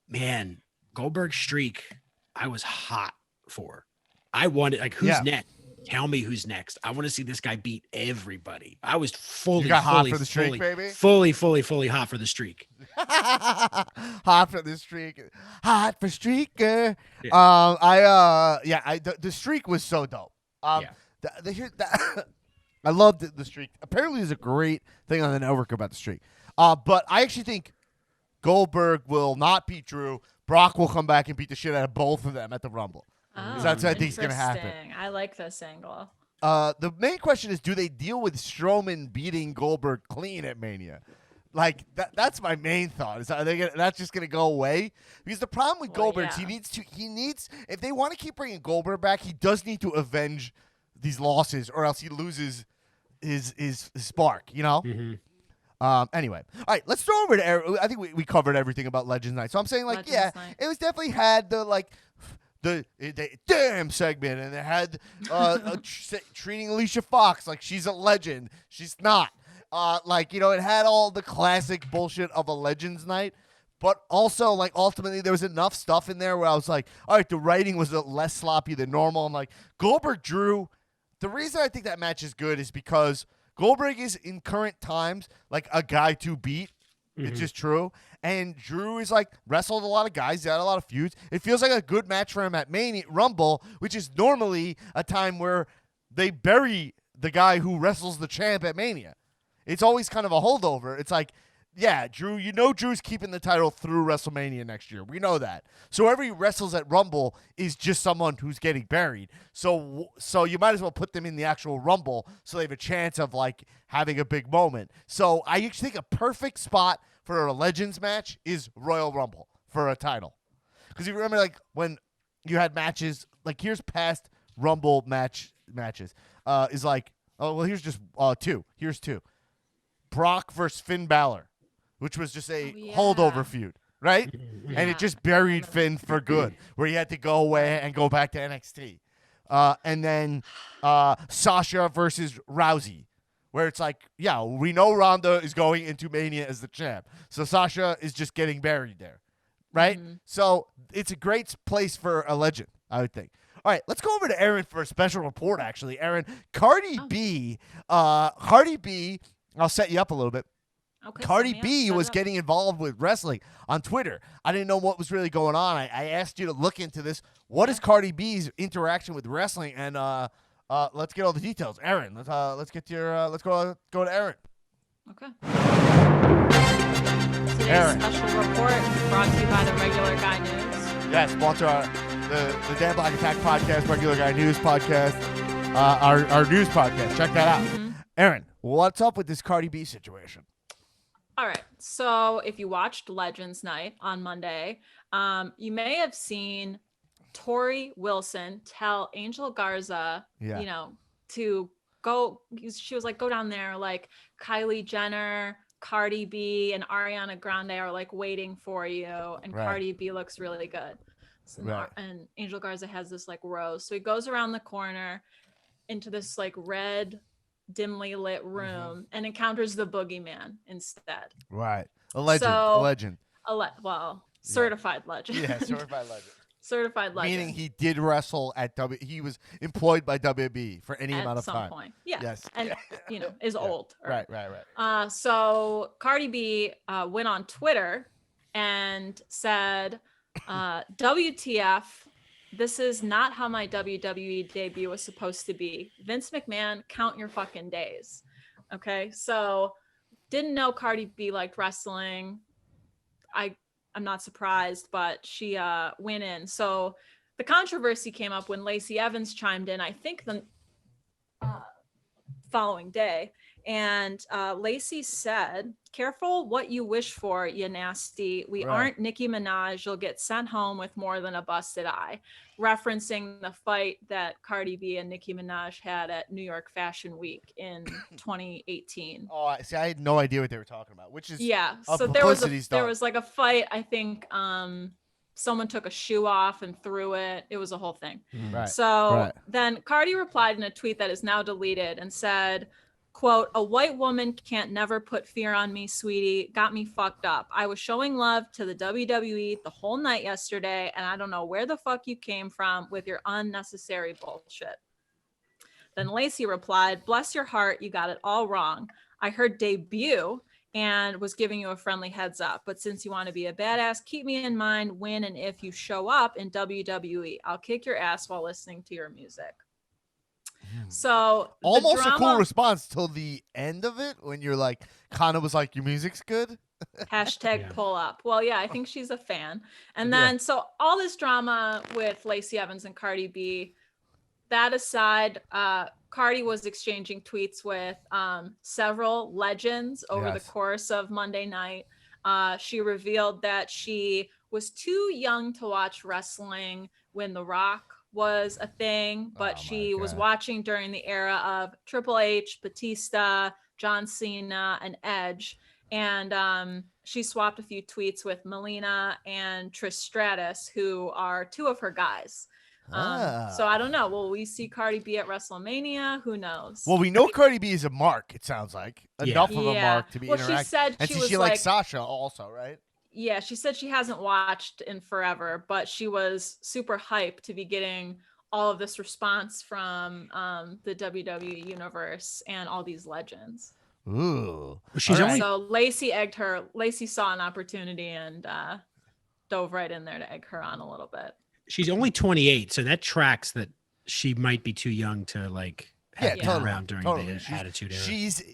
Speaker 3: man, Goldberg's streak, I was hot for. I wanted, like, who's
Speaker 1: Yeah.
Speaker 3: next? Tell me who's next. I want to see this guy beat everybody. I was fully,
Speaker 1: got hot
Speaker 3: fully,
Speaker 1: for the streak,
Speaker 3: fully,
Speaker 1: baby?
Speaker 3: fully hot for the streak.
Speaker 1: Hot for the streak. Hot for streaker.
Speaker 3: Yeah.
Speaker 1: The streak was so dope.
Speaker 3: Yeah.
Speaker 1: I loved the streak. Apparently, there's a great thing on the network about the streak. But I actually think Goldberg will not beat Drew. Brock will come back and beat the shit out of both of them at the Rumble.
Speaker 2: Oh,
Speaker 1: That's what I think is gonna happen.
Speaker 2: interesting. I like this angle.
Speaker 1: The main question is, do they deal with Strowman beating Goldberg clean at Mania? Like that's my main thought. Is that's just gonna go away? Because the problem with
Speaker 2: Well,
Speaker 1: Goldberg is
Speaker 2: yeah.
Speaker 1: he needs if they want to keep bringing Goldberg back, he does need to avenge these losses, or else he loses his spark. You know. Anyway, all right, let's throw over to Aaron. I think we covered everything about Legends Night. So I'm saying, like,
Speaker 2: Legends Night.
Speaker 1: it was definitely had the damn segment, and it had treating Alicia Fox like she's a legend. She's not. It had all the classic bullshit of a Legends Night, but also, like, ultimately there was enough stuff in there where I was like, all right, the writing was less sloppy than normal. I'm like, Goldberg Drew. The reason I think that match is good is because Goldberg is, in current times, like a guy to beat. It's just true. And Drew is, like, wrestled a lot of guys. He had a lot of feuds. It feels like a good match for him at Rumble, which is normally a time where they bury the guy who wrestles the champ at Mania. It's always kind of a holdover. It's like, yeah, Drew, Drew's keeping the title through WrestleMania next year. We know that. So whoever he wrestles at Rumble is just someone who's getting buried. So you might as well put them in the actual Rumble so they have a chance of, like, having a big moment. So I actually think a perfect spot for a Legends match is Royal Rumble for a title. Because you remember, like, when you had matches, like, here's past Rumble matches. Is like, oh, well, here's just two. Here's two. Brock versus Finn Balor, which was just a holdover feud, right? And it just buried Finn for good, where he had to go away and go back to NXT. And then Sasha versus Rousey, where it's like, yeah, we know Ronda is going into Mania as the champ. So Sasha is just getting buried there, right? So it's a great place for a legend, I would think. All right, let's go over to Aaron for a special report, actually. Aaron, Cardi B, I'll set you up a little bit.
Speaker 2: Okay,
Speaker 1: Cardi
Speaker 2: set me
Speaker 1: B
Speaker 2: up,
Speaker 1: was
Speaker 2: set it up.
Speaker 1: getting involved with wrestling on Twitter. I didn't know what was really going on. I asked you to look into this. What is Cardi B's interaction with wrestling? And let's get all the details. Aaron, let's get to your let's go to Aaron.
Speaker 2: Okay. Today's
Speaker 1: Aaron.
Speaker 2: special report brought to you by the Regular Guy News.
Speaker 1: Yes, sponsor the Dan Black Attack podcast, Regular Guy News podcast, our news podcast. Check that out. Aaron, what's up with this Cardi B situation?
Speaker 2: All right. So if you watched Legends Night on Monday, you may have seen Tori Wilson tell Angel Garza,
Speaker 1: Yeah.
Speaker 2: to go. She was like, go down there. Like Kylie Jenner, Cardi B, and Ariana Grande are like waiting for you. And
Speaker 1: Right.
Speaker 2: Cardi B looks really good. So,
Speaker 1: Right.
Speaker 2: And Angel Garza has this like rose. So he goes around the corner into this like red, dimly lit room and encounters the boogeyman instead.
Speaker 1: Right. A legend.
Speaker 2: So-
Speaker 1: a legend.
Speaker 2: Certified legend.
Speaker 1: Yeah, certified legend.
Speaker 2: Certified legend.
Speaker 1: Meaning he did wrestle at he was employed by WB for any amount
Speaker 2: at
Speaker 1: of
Speaker 2: some
Speaker 1: time.
Speaker 2: point. Yeah.
Speaker 1: Yes.
Speaker 2: And is old.
Speaker 1: Right.
Speaker 2: So Cardi B went on Twitter and said, WTF, this is not how my WWE debut was supposed to be. Vince McMahon, count your fucking days. Okay. So didn't know Cardi B liked wrestling. I'm not surprised, but she went in. So the controversy came up when Lacey Evans chimed in, I think the following day. And Lacey said, "Careful what you wish for, you nasty. We aren't Nicki Minaj. You'll get sent home with more than a busted eye," referencing the fight that Cardi B and Nicki Minaj had at New York Fashion Week in 2018.
Speaker 1: Oh, I had no idea what they were talking about, which is
Speaker 2: Yeah.
Speaker 1: a
Speaker 2: So
Speaker 1: publicity
Speaker 2: there
Speaker 1: stunt.
Speaker 2: was like a fight. I think someone took a shoe off and threw it. It was a whole thing.
Speaker 1: Right.
Speaker 2: So then Cardi replied in a tweet that is now deleted and said, quote, "A white woman can't never put fear on me, sweetie. Got me fucked up. I was showing love to the WWE the whole night yesterday, and I don't know where the fuck you came from with your unnecessary bullshit." Then Lacey replied, "Bless your heart, you got it all wrong. I heard debut and was giving you a friendly heads up. But since you want to be a badass, keep me in mind when and if you show up in WWE. I'll kick your ass while listening to your music." So the
Speaker 1: Almost a cool
Speaker 2: drama-
Speaker 1: response till the end of it when you're like, kind of was like, your music's good.
Speaker 2: Hashtag pull up. Well, yeah, I think she's a fan. And then, so all this drama with Lacey Evans and Cardi B, that aside, Cardi was exchanging tweets with several legends over the course of Monday night. She revealed that she was too young to watch wrestling when The Rock was a thing, but she was watching during the era of Triple H, Batista, John Cena, and Edge. And she swapped a few tweets with Melina and Trish Stratus, who are two of her guys. So I don't know. Will we see Cardi B at WrestleMania? Who knows?
Speaker 1: Well, we know Cardi B is a mark, it sounds like. Enough of a
Speaker 2: Yeah.
Speaker 1: mark to be
Speaker 2: Well, she
Speaker 1: interactive.
Speaker 2: said
Speaker 1: and
Speaker 2: she
Speaker 1: so
Speaker 2: was
Speaker 1: she likes
Speaker 2: like-
Speaker 1: Sasha also, right?
Speaker 2: Yeah, she said she hasn't watched in forever, but she was super hyped to be getting all of this response from the WWE universe and all these legends.
Speaker 1: Ooh.
Speaker 3: She's
Speaker 1: All
Speaker 3: only
Speaker 2: So Lacey egged her. Lacey saw an opportunity and dove right in there to egg her on a little bit.
Speaker 3: she's only 28, so that tracks that she might be too young to like have
Speaker 1: Yeah,
Speaker 3: been
Speaker 1: totally,
Speaker 3: around during
Speaker 1: totally.
Speaker 3: the Attitude Era.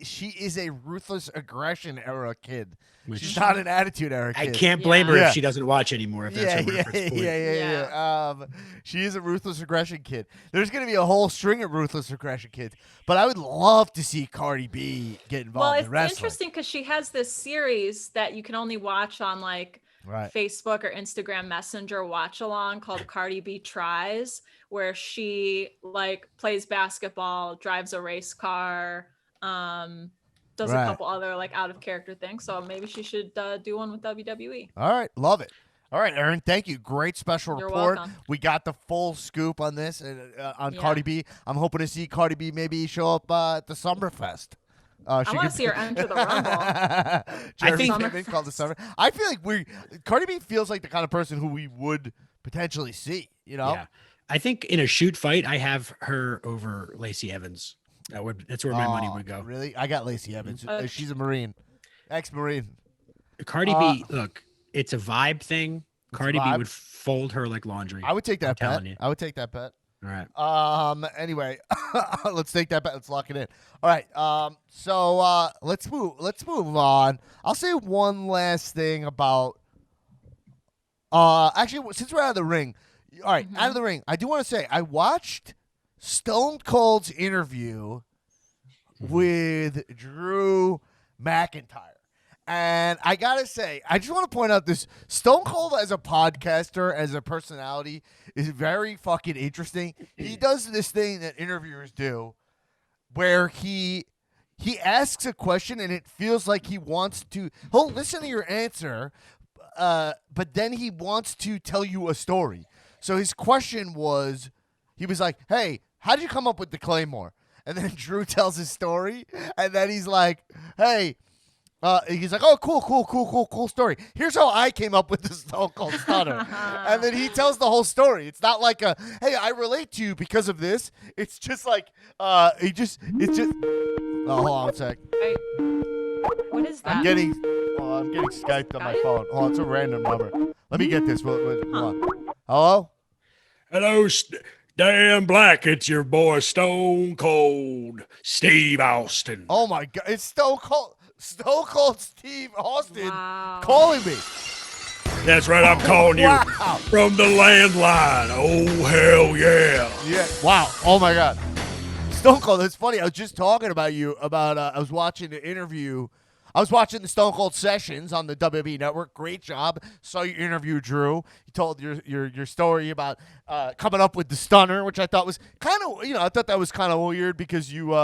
Speaker 1: She is a ruthless aggression era kid.
Speaker 3: Which-
Speaker 1: She's not an attitude era
Speaker 3: I
Speaker 1: kid.
Speaker 3: can't blame her
Speaker 1: Yeah.
Speaker 3: if she doesn't watch anymore. If that's
Speaker 1: Yeah,
Speaker 3: her reference point.
Speaker 1: yeah. She is a ruthless aggression kid. There's going to be a whole string of ruthless aggression kids, but I would love to see Cardi B get involved
Speaker 2: Well,
Speaker 1: in
Speaker 2: it's
Speaker 1: wrestling.
Speaker 2: interesting because she has this series that you can only watch on like
Speaker 1: Right.
Speaker 2: Facebook or Instagram Messenger watch along called Cardi B Tries, where she like plays basketball, drives a race car, does
Speaker 1: Right.
Speaker 2: a couple other like out of character things. So maybe she should do one with WWE.
Speaker 1: All right, love it. All right, Aaron, thank you. Great special
Speaker 2: You're
Speaker 1: report.
Speaker 2: welcome.
Speaker 1: We got the full scoop on this on
Speaker 2: Yeah.
Speaker 1: Cardi B. I'm hoping to see Cardi B maybe show up at the Summerfest.
Speaker 2: I want to see her enter the Rumble.
Speaker 1: Jeremy
Speaker 3: think-
Speaker 1: Piven called the Summer. I feel like Cardi B feels like the kind of person who we would potentially see. You know?
Speaker 3: Yeah. I think in a shoot fight, I have her over Lacey Evans. That's where my money
Speaker 1: Oh,
Speaker 3: would go.
Speaker 1: Really? I got Lacey Evans. She's a Marine, ex-Marine.
Speaker 3: Cardi B, look, it's a vibe thing. Cardi B
Speaker 1: vibe.
Speaker 3: would fold her like laundry.
Speaker 1: I would take that bet.
Speaker 3: telling you.
Speaker 1: I would take that bet.
Speaker 3: All right.
Speaker 1: Anyway, let's take that bet. Let's lock it in. All right. So let's move on. I'll say one last thing about. Actually, since we're out of the ring, all right, out of the ring. I do want to say I watched Stone Cold's interview with Drew McIntyre. And I gotta say, I just want to point out this Stone Cold as a podcaster, as a personality, is very fucking interesting. He does this thing that interviewers do, where he asks a question and it feels like he'll listen to your answer, but then he wants to tell you a story. So his question was, he was like, "Hey, how did you come up with the Claymore?" And then Drew tells his story, and then he's like, "Hey." He's like, "Oh, cool story. Here's how I came up with the Stone Cold Stunner." And then he tells the whole story. It's not like hey, I relate to you because of this. It's just like, Oh, hold on a sec.
Speaker 2: What is that?
Speaker 1: I'm getting Skyped on my phone. Oh, it's a random number. Let me get this. Hold on. Hello?
Speaker 8: Hello, Dan Black. It's your boy Stone Cold Steve Austin.
Speaker 1: Oh my God, it's Stone Cold Steve Austin
Speaker 2: Wow.
Speaker 1: calling me.
Speaker 8: That's right, I'm calling you
Speaker 1: Wow.
Speaker 8: from the landline. Oh, hell yeah.
Speaker 1: Yeah. Wow. Oh my God. Stone Cold. It's funny. I was just talking about you. I was watching the interview. I was watching the Stone Cold sessions on the WWE Network. Great job. Saw you interview Drew. You told your story about coming up with the stunner, which I thought was kind of I thought that was kind of weird because you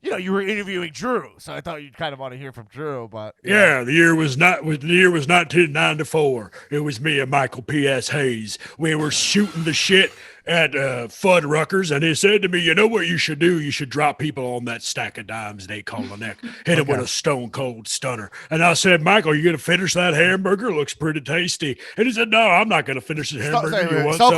Speaker 1: you were interviewing Drew, so I thought you'd kind of want to hear from Drew. But
Speaker 8: Yeah, the year was 1994. It was me and Michael P.S. Hayes. We were shooting the shit at Fuddruckers, and he said to me, "You know what you should do? You should drop people on that stack of dimes they call the neck. Hit them with a Stone Cold Stunner." And I said, "Michael, you gonna finish that hamburger? Looks pretty tasty." And he said, "No, I'm not gonna finish the hamburger. You want some?"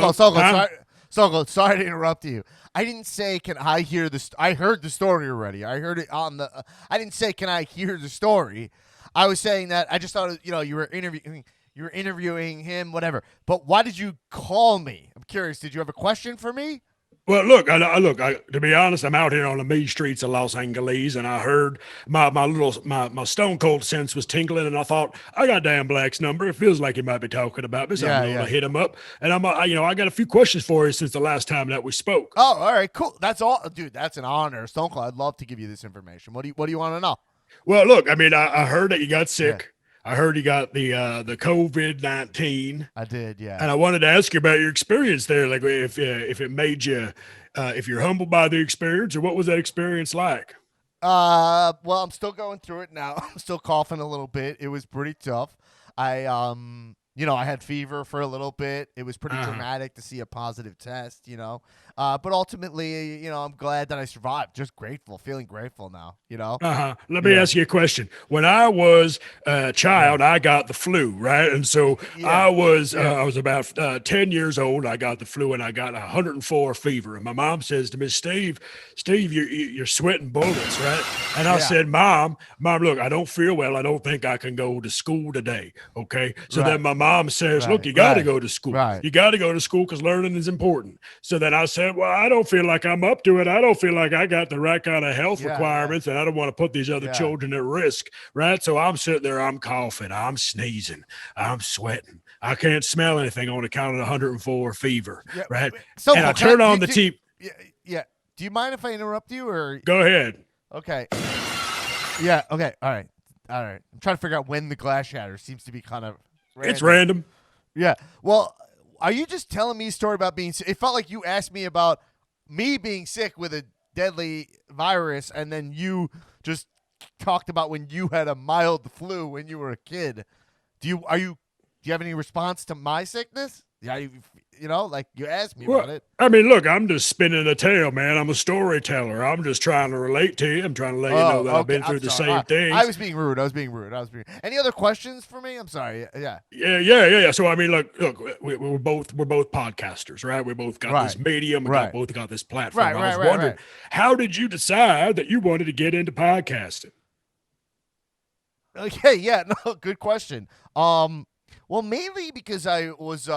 Speaker 1: Stone Cold, sorry to interrupt you. I didn't say, can I hear this? I heard the story already. I heard it on the. I didn't say, can I hear the story? I was saying that I just thought, you were interviewing him, whatever. But why did you call me? I'm curious. Did you have a question for me?
Speaker 8: Well, look, to be honest, I'm out here on the mean streets of Los Angeles, and I heard my Stone Cold sense was tingling, and I thought, I got Dan Black's number. It feels like he might be talking about me, so I'm going to hit him up. And I got a few questions for you since the last time that we spoke.
Speaker 1: Oh, all right, cool. That's all, dude. That's an honor, Stone Cold. I'd love to give you this information. What do you want to know?
Speaker 8: Well, look, I mean, I heard that you got sick. Yeah. I heard you got the COVID-19.
Speaker 1: I did, yeah.
Speaker 8: And I wanted to ask you about your experience there, like if it made you, if you're humbled by the experience, or what was that experience like?
Speaker 1: Well, I'm still going through it now. I'm still coughing a little bit. It was pretty tough. I had fever for a little bit. It was pretty dramatic to see a positive test, But ultimately, I'm glad that I survived. Just grateful, feeling grateful now,
Speaker 8: Let me ask you a question. When I was a child, I got the flu, right? And so I was about 10 years old. I got the flu, and I got 104 fever. And my mom says to me, Steve, you're sweating bullets, right? And I said, Mom, look, I don't feel well. I don't think I can go to school today. Okay. So then my mom says, look, you got to go to school. You got to go to school because learning is important. So then I said, well, I don't feel like I'm up to it. I don't feel like I got the right kind of health requirements, and I don't want to put these other children at risk. Right. So I'm sitting there, I'm coughing, I'm sneezing, I'm sweating. I can't smell anything on account of 104 fever. Yeah, right. So and I turn on the TV.
Speaker 1: Yeah. Do you mind if I interrupt you, or
Speaker 8: go ahead?
Speaker 1: Okay. Yeah. Okay. All right. I'm trying to figure out when the glass shatter. Seems to be kind of random.
Speaker 8: It's random.
Speaker 1: Yeah. Well, are you just telling me a story about being sick? It felt like you asked me about me being sick with a deadly virus, and then you just talked about when you had a mild flu when you were a kid. Do you have any response to my sickness? Yeah, like you asked me about it.
Speaker 8: I mean, look, I'm just spinning a tale, man. I'm a storyteller. I'm just trying to relate to you. I'm trying to let you know that I've been through the same thing.
Speaker 1: I was being rude. Any other questions for me? I'm sorry. Yeah.
Speaker 8: Yeah. So I mean, look, we're both podcasters, right? We both got this medium. We both got this platform. I was wondering, how did you decide that you wanted to get into podcasting?
Speaker 1: Okay. Yeah. No. Good question. Well, mainly because I was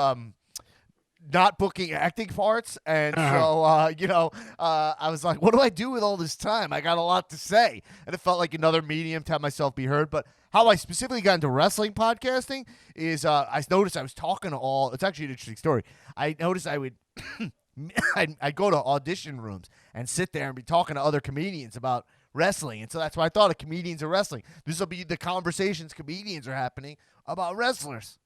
Speaker 1: not booking acting parts, and so I was like, what do I do with all this time? I got a lot to say, and it felt like another medium to have myself be heard. But how I specifically got into wrestling podcasting is I noticed I was talking to it's actually an interesting story. I noticed I would I'd go to audition rooms and sit there and be talking to other comedians about wrestling, and so that's why I thought of Comedians of Wrestling. This will be the conversations comedians are having about wrestlers.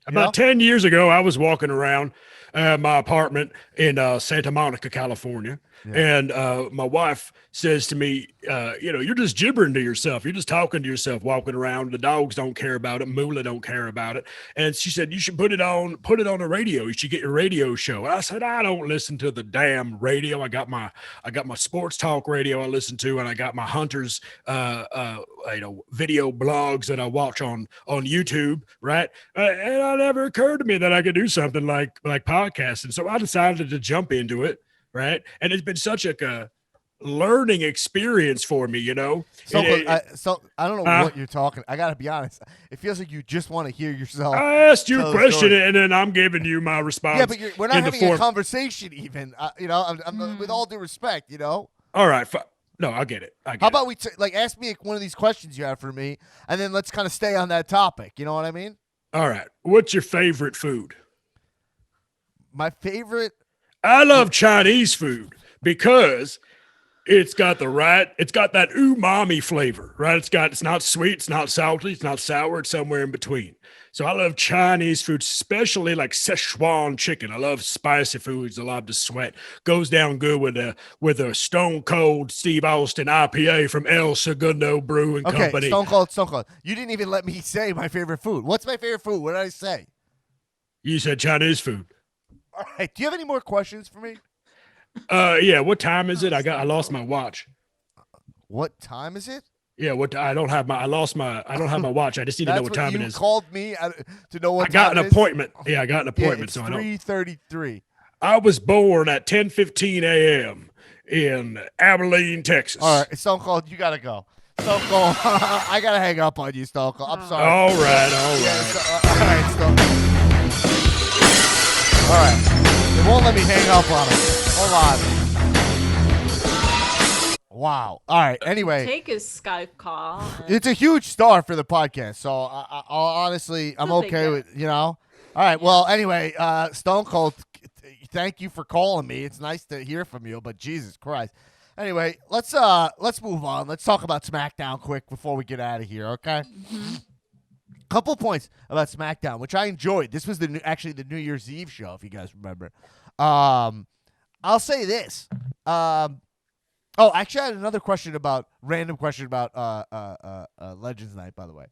Speaker 8: About 10 years ago, I was walking around my apartment in Santa Monica, California, and my wife says to me, you're just gibbering to yourself. You're just talking to yourself, walking around. The dogs don't care about it. Moolah don't care about it. And she said, you should put it on the radio. You should get your radio show. And I said, I don't listen to the damn radio. I got my sports talk radio I listen to, and I got my hunters, video blogs that I watch on YouTube, right? And it never occurred to me that I could do something like podcasting. So I decided to jump into it, right? And it's been such a learning experience for me, So
Speaker 1: I don't know what you're talking. I gotta be honest. It feels like you just want to hear yourself.
Speaker 8: I asked you a question, and then I'm giving you my response.
Speaker 1: Yeah, but we're not having a conversation, even. I'm with all due respect,
Speaker 8: All right. No, I get it.
Speaker 1: How about we ask me one of these questions you have for me, and then let's kind of stay on that topic. You know what I mean?
Speaker 8: All right. What's your favorite food?
Speaker 1: My favorite.
Speaker 8: I love Chinese food because it's got that umami flavor, right? It's not sweet, it's not salty, it's not sour, it's somewhere in between. So I love Chinese food, especially like Szechuan chicken. I love spicy foods. I love to sweat. Goes down good with a Stone Cold Steve Austin IPA from El Segundo Brewing
Speaker 1: Okay,
Speaker 8: Company.
Speaker 1: Stone Cold. You didn't even let me say my favorite food. What's my favorite food? What did I say?
Speaker 8: You said Chinese food.
Speaker 1: All right. Do you have any more questions for me?
Speaker 8: Yeah. What time is it? I lost my watch.
Speaker 1: What time is it?
Speaker 8: Yeah. I don't have my watch. I just need to know what time it is.
Speaker 1: You called me to know what
Speaker 8: I got
Speaker 1: time
Speaker 8: an
Speaker 1: it is?
Speaker 8: appointment. Yeah, I got an appointment.
Speaker 1: It's
Speaker 8: so I don't.
Speaker 1: 3:33.
Speaker 8: I was born at 10:15 a.m. in Abilene, Texas.
Speaker 1: All right, Stone Cold, you gotta go. Stone Cold, I gotta hang up on you, Stone Cold. I'm sorry.
Speaker 8: All right.
Speaker 1: All right, Stone Cold. All right, they won't let me hang up on him. Hold on. Wow. All right. Anyway,
Speaker 2: Take his Skype call.
Speaker 1: it's a huge star for the podcast, so I'll honestly, I'm
Speaker 2: It's a big
Speaker 1: okay
Speaker 2: deal.
Speaker 1: with All right. Well, anyway, Stone Cold, thank you for calling me. It's nice to hear from you, but Jesus Christ. Anyway, let's move on. Let's talk about SmackDown quick before we get out of here. Okay. Couple points about SmackDown, which I enjoyed. This was the New Year's Eve show, if you guys remember. I'll say this. Actually, I had another random question about Legends Night. By the way,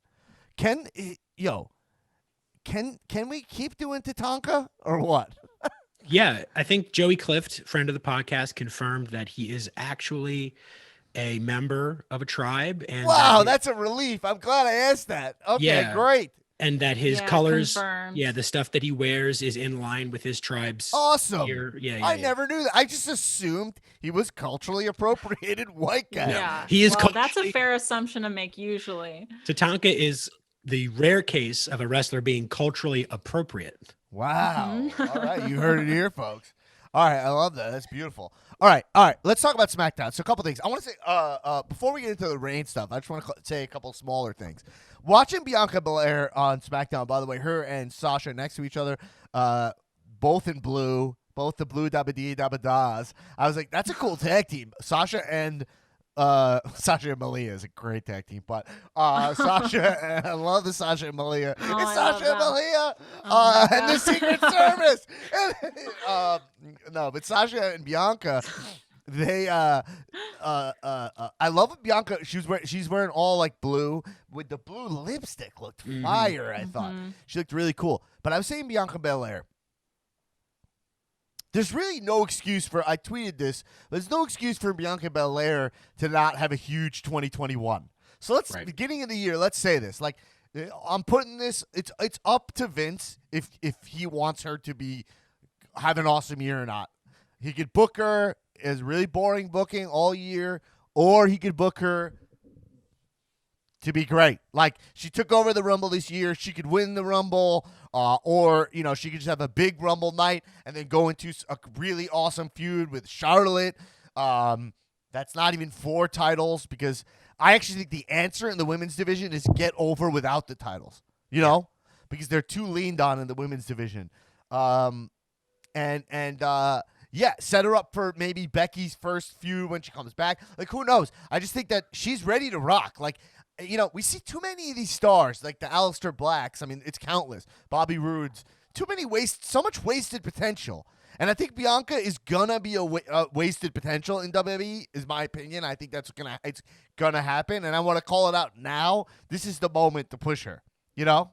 Speaker 1: can we keep doing Tatanka or what?
Speaker 3: Yeah, I think Joey Clift, friend of the podcast, confirmed that he is actually a member of a tribe. And
Speaker 1: Wow, that's a relief. I'm glad I asked that. Okay,
Speaker 3: Yeah.
Speaker 1: great.
Speaker 3: and that his
Speaker 2: Yeah,
Speaker 3: colors,
Speaker 2: confirmed.
Speaker 3: the stuff that he wears is in line with his tribe's.
Speaker 1: Awesome.
Speaker 3: gear. Yeah,
Speaker 1: I never knew that. I just assumed he was culturally appropriated white guy.
Speaker 2: Yeah.
Speaker 3: He is
Speaker 2: Well, that's a
Speaker 3: culturally-
Speaker 2: fair assumption to make usually.
Speaker 3: Tatanka is the rare case of a wrestler being culturally appropriate.
Speaker 1: Wow. All right, you heard it here, folks. All right, I love that. That's beautiful. All right. Let's talk about SmackDown. So a couple things. I want to say, before we get into the Reign stuff, I just want to say a couple smaller things. Watching Bianca Belair on SmackDown, by the way, her and Sasha next to each other, both in blue, both the blue dabba dee dabba das. I was like, that's a cool tag team. Sasha and Malia is a great tag team, but Sasha, I love the Sasha and Malia.
Speaker 2: Oh,
Speaker 1: It's
Speaker 2: I love
Speaker 1: Sasha and
Speaker 2: that.
Speaker 1: Malia
Speaker 2: Oh my
Speaker 1: and the
Speaker 2: God.
Speaker 1: Secret Service. No, but Sasha and Bianca, they I love what Bianca. She's wearing all like blue with the blue lipstick. Looked fire. I thought she looked really cool. But I was saying Bianca Belair. There's really no excuse for, I tweeted this, there's no excuse for Bianca Belair to not have a huge 2021. So let's, beginning of the year, let's say this. Like, I'm putting this, it's up to Vince if he wants her to have an awesome year or not. He could book her as really boring booking all year, or he could book her to be great. Like, she took over the Rumble this year. She could win the Rumble, or, she could just have a big Rumble night and then go into a really awesome feud with Charlotte. That's not even 4 titles, because I actually think the answer in the women's division is get over without the titles, because they're too leaned on in the women's division. Set her up for maybe Becky's first feud when she comes back. Like, who knows? I just think that she's ready to rock. Like, we see too many of these stars, like the Aleister Blacks. I mean, it's countless. Bobby Roode's. So much wasted potential. And I think Bianca is gonna be a wasted potential in WWE, is my opinion. I think it's gonna happen, and I want to call it out now. This is the moment to push her.
Speaker 3: Yeah.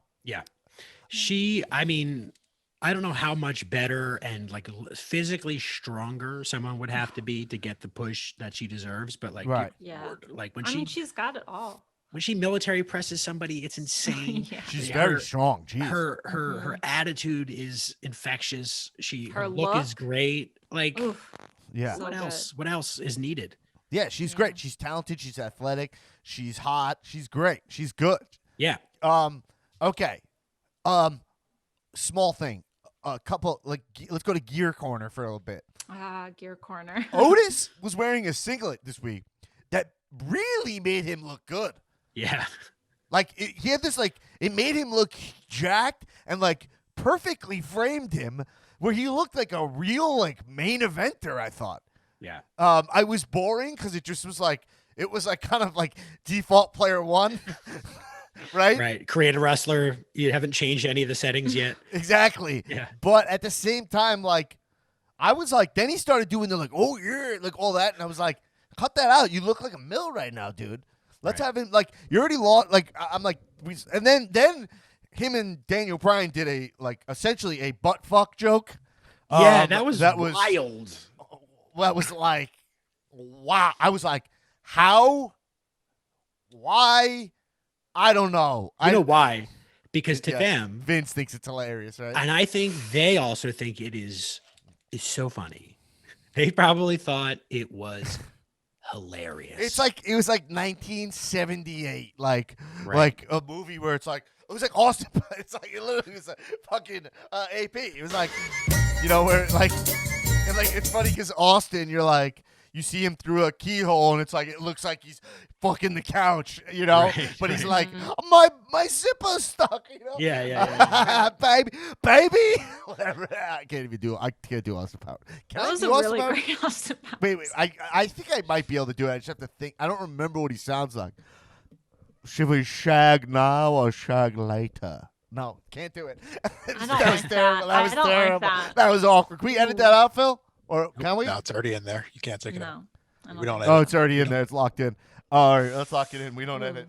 Speaker 3: I don't know how much better and like physically stronger someone would have to be to get the push that she deserves. But like,
Speaker 1: Right.
Speaker 2: Yeah.
Speaker 3: like when
Speaker 2: she's got it all.
Speaker 3: when she military presses somebody, it's insane.
Speaker 2: Yeah.
Speaker 1: She's
Speaker 3: Yeah,
Speaker 1: very strong. Jeez.
Speaker 3: Her attitude is infectious. Her
Speaker 2: Her
Speaker 3: look
Speaker 2: look?
Speaker 3: is great. Like,
Speaker 2: Oof.
Speaker 1: Yeah.
Speaker 2: So
Speaker 3: what
Speaker 2: good.
Speaker 3: else? What else is needed?
Speaker 1: Yeah, she's great. She's talented. She's athletic. She's hot. She's great. She's good.
Speaker 3: Yeah.
Speaker 1: Okay. Small thing. A couple, let's go to Gear Corner for a little bit.
Speaker 2: Gear corner.
Speaker 1: Otis was wearing a singlet this week that really made him look good.
Speaker 3: Yeah.
Speaker 1: Like he had this like it made him look jacked and like perfectly framed him where he looked like a real like main eventer. I thought.
Speaker 3: Yeah.
Speaker 1: I was boring because it just was like it was like kind of like default player one, right?
Speaker 3: Right. Create a wrestler. You haven't changed any of the settings yet.
Speaker 1: Exactly.
Speaker 3: Yeah.
Speaker 1: But at the same time, like I was like, then he started doing the like, oh yeah, like all that, and I was like, cut that out. You look like a mill right now, dude. Let's have him like you already lost. Like I'm like, and then him and Daniel Bryan did a like essentially a butt fuck joke.
Speaker 3: Yeah, that was
Speaker 1: wild. That was like, wow. I was like, how? Why? I don't know.
Speaker 3: You know why? Because to
Speaker 1: Yeah,
Speaker 3: them,
Speaker 1: Vince thinks it's hilarious, right?
Speaker 3: and I think they also think it is so funny. They probably thought it was hilarious.
Speaker 1: It's like it was like 1978, like
Speaker 3: Right.
Speaker 1: like a movie where it's like it was like Austin. It's like it literally was a fucking AP. It was like where like and like it's funny because Austin, you're like you see him through a keyhole and it's like it looks like he's fucking the couch,
Speaker 3: Right,
Speaker 1: but he's
Speaker 3: right.
Speaker 1: like my zipper's stuck,
Speaker 3: Yeah.
Speaker 1: baby, whatever. I can't even do it. I can't do Austin Powers. Can
Speaker 2: That
Speaker 1: I
Speaker 2: was
Speaker 1: do
Speaker 2: a
Speaker 1: Austin
Speaker 2: really
Speaker 1: Powers?
Speaker 2: great Austin Powers.
Speaker 1: Wait. I think I might be able to do it. I just have to think. I don't remember what he sounds like. Should we shag now or shag later? No, can't do it.
Speaker 2: don't
Speaker 1: that was
Speaker 2: like
Speaker 1: terrible.
Speaker 2: that.
Speaker 1: That was
Speaker 2: I don't like
Speaker 1: terrible.
Speaker 2: that.
Speaker 1: That was awkward. Can we edit that out, Phil? Or can we?
Speaker 9: No, it's already in there. You can't take it out.
Speaker 2: No. I
Speaker 9: We don't
Speaker 2: like
Speaker 1: Oh,
Speaker 9: edit.
Speaker 1: it's already in there. It's locked in. All right, let's lock it in. We don't edit.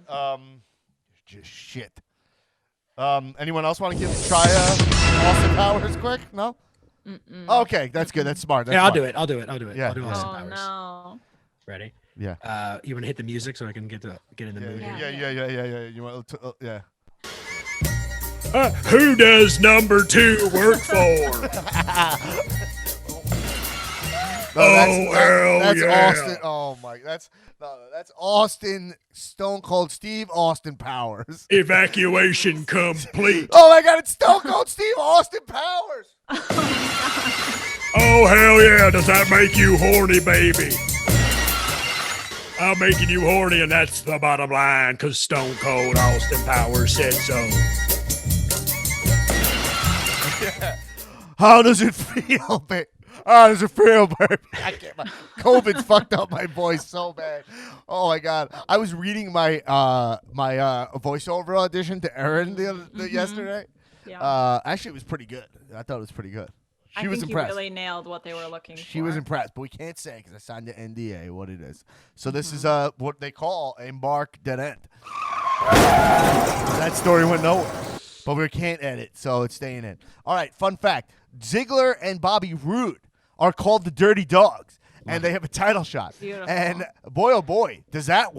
Speaker 1: Just shit. Anyone else want to try Austin Powers quick? No. Okay, that's good. That's smart. That's
Speaker 3: Yeah, I'll
Speaker 1: smart.
Speaker 3: do it. I'll do it.
Speaker 1: Yeah.
Speaker 3: I'll do Austin
Speaker 2: Oh
Speaker 3: Powers.
Speaker 2: no.
Speaker 3: Ready?
Speaker 1: Yeah.
Speaker 3: You want to hit the music so I can get in the mood?
Speaker 1: Yeah. You want to? Yeah.
Speaker 8: Who does number 2 work for?
Speaker 1: That's
Speaker 8: yeah.
Speaker 1: Austin. Oh my, that's Austin Stone Cold Steve Austin Powers.
Speaker 8: Evacuation complete.
Speaker 1: Oh my God, it's Stone Cold Steve Austin Powers.
Speaker 8: Oh, hell yeah. Does that make you horny, baby? I'm making you horny, and that's the bottom line, because Stone Cold Austin Powers said so.
Speaker 1: How does it feel, babe? How does it feel, baby? I can't. COVID's fucked up my voice so bad. Oh my God, I was reading my voiceover audition to Erin yesterday.
Speaker 2: Yeah.
Speaker 1: Actually, it was pretty good. I thought it was pretty good. She
Speaker 2: I
Speaker 1: was
Speaker 2: think
Speaker 1: impressed.
Speaker 2: you really nailed what they were looking for.
Speaker 1: She was impressed, but we can't say because I signed an NDA what it is. So this is what they call a mark dead end. That story went nowhere, but we can't edit, so it's staying in. All right, fun fact: Ziggler and Bobby Roode are called the Dirty Dogs, and they have a title shot.
Speaker 2: Beautiful.
Speaker 1: And boy, oh boy, does that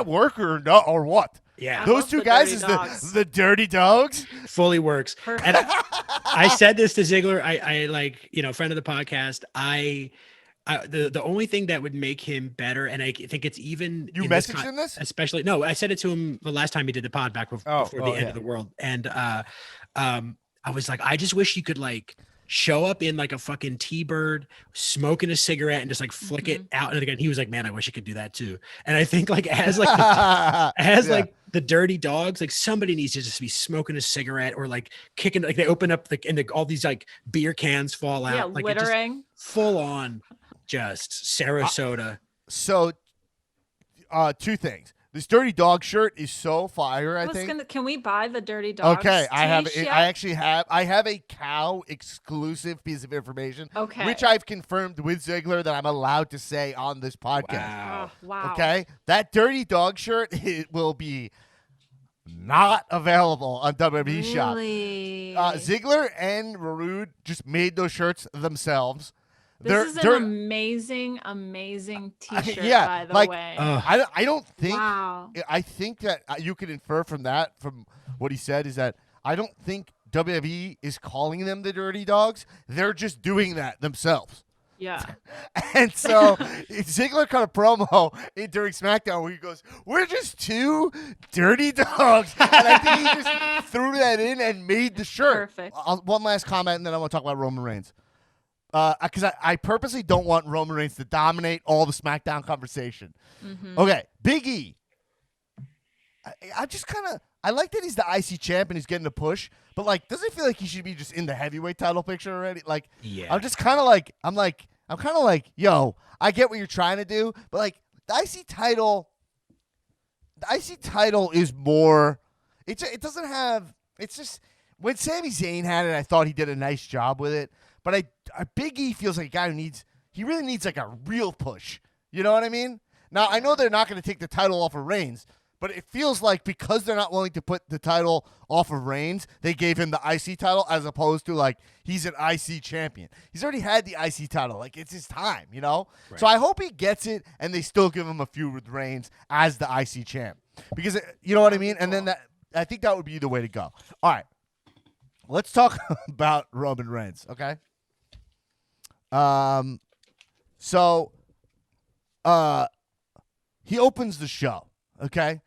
Speaker 1: work or no or what?
Speaker 3: Yeah.
Speaker 1: Those
Speaker 2: love
Speaker 1: two
Speaker 2: the
Speaker 1: guys
Speaker 2: Dirty
Speaker 1: is
Speaker 2: Dogs.
Speaker 1: the Dirty Dogs.
Speaker 3: Fully works.
Speaker 2: Perfect.
Speaker 3: And I said this to Ziggler. I like, friend of the podcast. The only thing that would make him better, and I think it's even
Speaker 1: You
Speaker 3: in
Speaker 1: messaged him this?
Speaker 3: especially no, I said it to him the last time he did the pod back before the end
Speaker 1: yeah.
Speaker 3: of the world, and I was like, I just wish you could like show up in like a fucking T-Bird, smoking a cigarette, and just like flick it out. And again, he was like, man, I wish I could do that too. And I think like as like like the Dirty Dogs, like somebody needs to just be smoking a cigarette or like kicking, like they open up and all these like beer cans fall out,
Speaker 2: Yeah,
Speaker 3: like it just
Speaker 2: littering.
Speaker 3: full on, just Sarasota.
Speaker 1: So, two things. This Dirty Dog shirt is so fire. I think.
Speaker 2: Can we buy the Dirty Dogs?
Speaker 1: Okay, I have
Speaker 2: tee
Speaker 1: it.
Speaker 2: yet?
Speaker 1: I actually have. I have a cow exclusive piece of information.
Speaker 2: Okay.
Speaker 1: Which I've confirmed with Ziggler that I'm allowed to say on this podcast.
Speaker 3: Wow.
Speaker 2: Oh, wow.
Speaker 1: Okay, that Dirty Dog shirt it will be not available on WWE Shop.
Speaker 2: Really?
Speaker 1: Ziggler and Rude just made those shirts themselves.
Speaker 2: This is an amazing, amazing T-shirt,
Speaker 1: yeah,
Speaker 2: by the
Speaker 1: like,
Speaker 2: way.
Speaker 1: I don't think.
Speaker 2: Wow.
Speaker 1: I think that you can infer from that, from what he said, is that I don't think WWE is calling them the Dirty Dogs. They're just doing that themselves.
Speaker 2: Yeah.
Speaker 1: And so Ziggler cut a promo during SmackDown where he goes, "We're just two dirty dogs," and I think he just threw that in and made the shirt.
Speaker 2: Perfect.
Speaker 1: One last comment, and then I want to talk about Roman Reigns. Because I purposely don't want Roman Reigns to dominate all the SmackDown conversation.
Speaker 2: Mm-hmm.
Speaker 1: Okay, Big E I just kind of I like that he's the IC champ and he's getting a push, but like, doesn't it feel like he should be just in the heavyweight title picture already? Like,
Speaker 3: Yeah.
Speaker 1: I'm just kind of like I'm kind of like, yo, I get what you're trying to do, but like the IC title is more. It doesn't have. It's just when Sami Zayn had it, I thought he did a nice job with it, but Big E feels like a guy who really needs like a real push. You know what I mean? Now I know they're not going to take the title off of Reigns. But it feels like because they're not willing to put the title off of Reigns, they gave him the IC title as opposed to like he's an IC champion. He's already had the IC title. Like it's his time, you know?
Speaker 3: Right.
Speaker 1: So I hope he gets it and they still give him a feud with Reigns as the IC champ. Because, you know what I mean? And then I think that would be the way to go. All right. Let's talk about Roman Reigns, okay? So he opens the show, okay?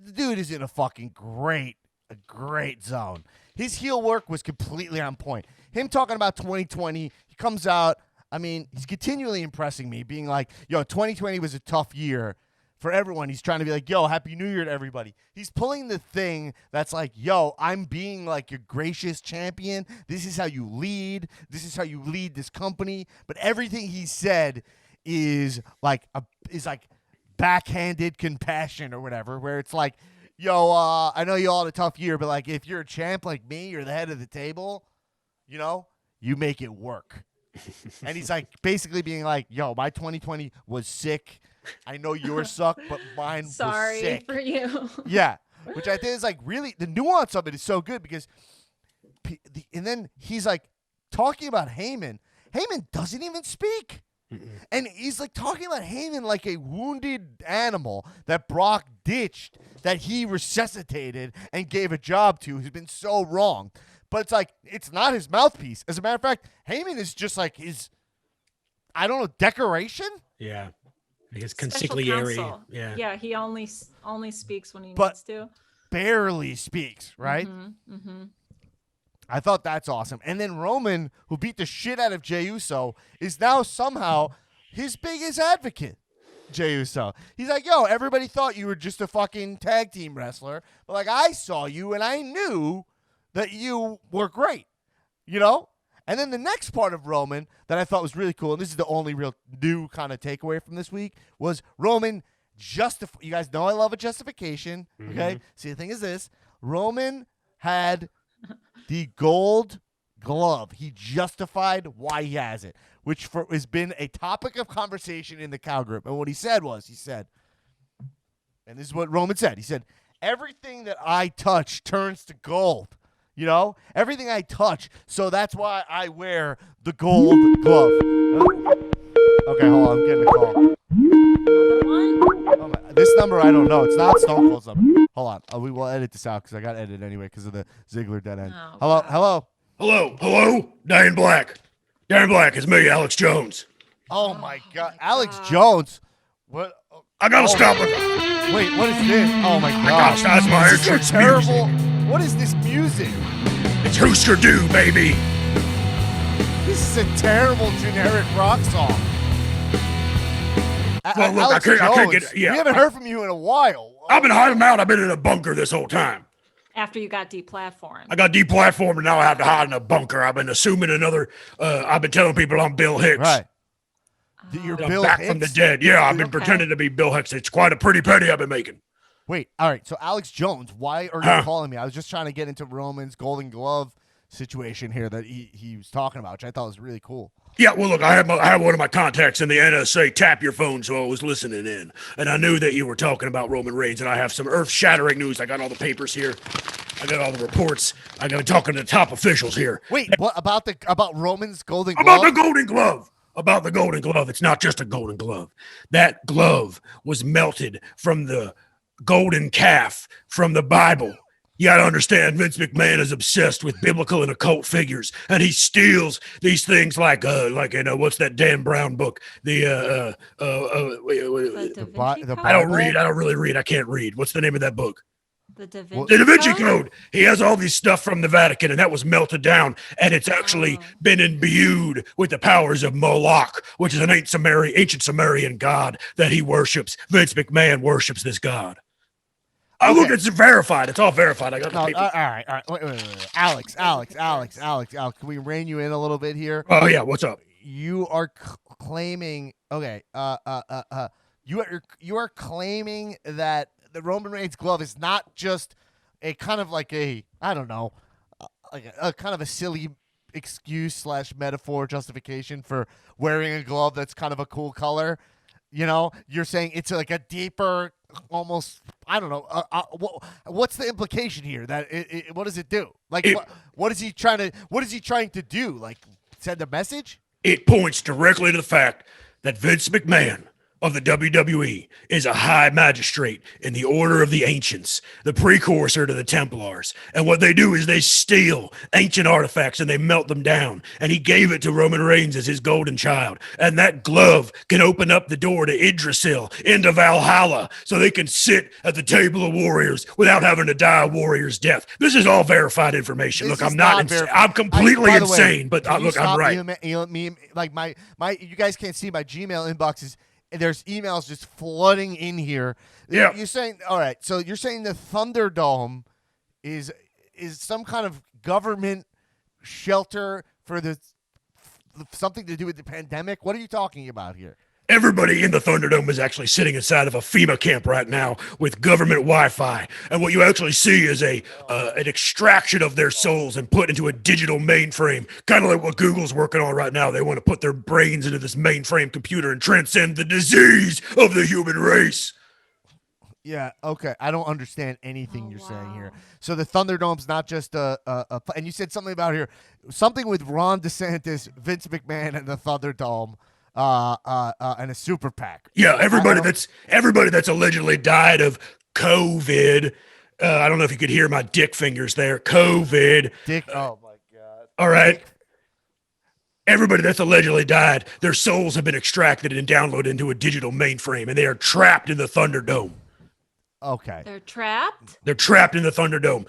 Speaker 1: The dude is in a fucking great zone. His heel work was completely on point. Him talking about 2020, he comes out, I mean, he's continually impressing me, being like, yo, 2020 was a tough year for everyone. He's trying to be like, yo, Happy New Year to everybody. He's pulling the thing that's like, yo, I'm being like your gracious champion. This is how you lead. This is how you lead this company. But everything he said is like backhanded compassion or whatever, where it's like, yo, I know you all had a tough year, but like if you're a champ like me, you're the head of the table, you know, you make it work. And he's like basically being like, yo, my 2020 was sick. I know yours sucked, but mine was
Speaker 2: Sorry
Speaker 1: sick.
Speaker 2: for you.
Speaker 1: Yeah, which I think is like really the nuance of it is so good because, and then he's like talking about Heyman. Heyman doesn't even speak. And he's like talking about Heyman like a wounded animal that Brock ditched, that he resuscitated and gave a job to, who's been so wrong. But it's like, it's not his mouthpiece. As a matter of fact, Heyman is just like his, I don't know, decoration?
Speaker 3: Yeah. His
Speaker 2: Special
Speaker 3: consigliere.
Speaker 2: counsel.
Speaker 3: Yeah.
Speaker 2: Yeah, he only speaks when he
Speaker 1: But
Speaker 2: needs to.
Speaker 1: barely speaks, right?
Speaker 2: Mm-hmm.
Speaker 1: I thought that's awesome. And then Roman, who beat the shit out of Jey Uso, is now somehow his biggest advocate. Jey Uso. He's like, yo, everybody thought you were just a fucking tag team wrestler. But like, I saw you and I knew that you were great. You know? And then the next part of Roman that I thought was really cool, and this is the only real new kind of takeaway from this week, was Roman you guys know I love a justification. Okay? See, the thing is this. Roman had the gold glove. He justified why he has it, which has been a topic of conversation in the Cow group. And what he said, and this is what Roman said. He said, everything that I touch turns to gold. You know? Everything I touch. So that's why I wear the gold glove. Okay, hold on. I'm getting a call.
Speaker 2: Another one?
Speaker 1: Oh my, this number, I don't know. It's not Stone Cold's number. Hold on. We will edit this out because I got to edit anyway because of the Ziggler dead end.
Speaker 2: Oh,
Speaker 1: Hello?
Speaker 2: wow.
Speaker 1: Hello?
Speaker 8: Hello? Dan Black. Dan Black, it's me, Alex Jones.
Speaker 1: Oh, my God. Alex
Speaker 2: God.
Speaker 1: Jones. What?
Speaker 8: I gotta stop it.
Speaker 1: Wait, what is this? Oh, my
Speaker 8: I
Speaker 1: God.
Speaker 8: gotta that's my
Speaker 1: This is
Speaker 8: entrance
Speaker 1: so terrible.
Speaker 8: music.
Speaker 1: What is this music?
Speaker 8: It's Husker Du, baby.
Speaker 1: This is a terrible generic rock song.
Speaker 8: Well, look,
Speaker 1: Alex
Speaker 8: I can't
Speaker 1: Jones,
Speaker 8: get- yeah,
Speaker 1: we haven't heard from you in a while.
Speaker 8: I've been hiding out. I've been in a bunker this whole time.
Speaker 2: After you got deplatformed.
Speaker 8: I got deplatformed and now I have to hide in a bunker. I've been assuming I've been telling people I'm Bill Hicks.
Speaker 1: Right. You're
Speaker 8: I'm
Speaker 1: Bill
Speaker 8: back
Speaker 1: Hicks?
Speaker 8: from the dead. Yeah, I've been
Speaker 2: Okay.
Speaker 8: pretending to be Bill Hicks. It's quite a pretty penny I've been making.
Speaker 1: Wait, all right. So Alex Jones, why are you
Speaker 8: Huh.
Speaker 1: calling me? I was just trying to get into Roman's Golden Glove situation here that he was talking about, which I thought was really cool.
Speaker 8: Yeah, well, look, I have one of my contacts in the NSA tap your phone, so I was listening in. And I knew that you were talking about Roman Reigns, and I have some earth-shattering news. I got all the papers here. I got all the reports. I got talking to the top officials here.
Speaker 1: Wait, what about Roman's Golden Glove?
Speaker 8: About the Golden Glove. About the Golden Glove. It's not just a Golden Glove. That glove was melted from the golden calf from the Bible. You gotta understand, Vince McMahon is obsessed with biblical and occult figures, and he steals these things like what's that Dan Brown book?
Speaker 2: The Da Vinci
Speaker 1: the
Speaker 2: Code?
Speaker 8: I don't really read. I can't read. What's the name of that book?
Speaker 2: The Da Vinci,
Speaker 8: The Da Vinci Code. He has all these stuff from the Vatican, and that was melted down, and it's actually been imbued with the powers of Moloch, which is an ancient Sumerian god that he worships. Vince McMahon worships this god.
Speaker 3: Oh, look, it's verified. It's all verified. I got
Speaker 1: No,
Speaker 3: the paper.
Speaker 1: all right. Wait. Alex. Can we rein you in a little bit here?
Speaker 3: Oh, yeah. What's up?
Speaker 1: You are claiming. Okay. You are claiming that the Roman Reigns glove is not just a kind of like a, I don't know, like a kind of a silly excuse / metaphor justification for wearing a glove that's kind of a cool color. You know, you're saying it's like a deeper, almost, I don't know. What's the implication here? That what does it do? Like, what is he trying to do? Like, send a message?
Speaker 3: It points directly to the fact that Vince McMahon of the WWE is a high magistrate in the Order of the Ancients, the precursor to the Templars. And what they do is they steal ancient artifacts and they melt them down. And he gave it to Roman Reigns as his golden child. And that glove can open up the door to Yggdrasil, into Valhalla, so they can sit at the table of warriors without having to die a warrior's death. This is all verified information.
Speaker 1: This
Speaker 3: Look,
Speaker 1: is
Speaker 3: I'm not
Speaker 1: verified.
Speaker 3: I'm completely
Speaker 1: By the way,
Speaker 3: insane, but
Speaker 1: can you
Speaker 3: look, I'm
Speaker 1: stop
Speaker 3: right.
Speaker 1: Like my you guys can't see my Gmail inboxes. There's emails just flooding in here.
Speaker 3: Yeah.
Speaker 1: You're saying, all right, so you're saying the Thunderdome is some kind of government shelter for something to do with the pandemic? What are you talking about here?
Speaker 3: Everybody in the Thunderdome is actually sitting inside of a FEMA camp right now with government Wi-Fi, and what you actually see is an extraction of their souls and put into a digital mainframe, kind of like what Google's working on right now. They want to put their brains into this mainframe computer and transcend the disease of the human race.
Speaker 1: Yeah, okay. I don't understand anything you're saying here. So the Thunderdome's not just and you said something about here, something with Ron DeSantis, Vince McMahon, and the Thunderdome. And a super PAC.
Speaker 3: Yeah, everybody that's allegedly died of COVID. I don't know if you could hear my dick fingers there. COVID.
Speaker 1: Dick. Oh my God.
Speaker 3: All right. Everybody that's allegedly died, their souls have been extracted and downloaded into a digital mainframe, and they are trapped in the Thunderdome.
Speaker 1: Okay.
Speaker 2: They're trapped?
Speaker 3: They're trapped in the Thunderdome.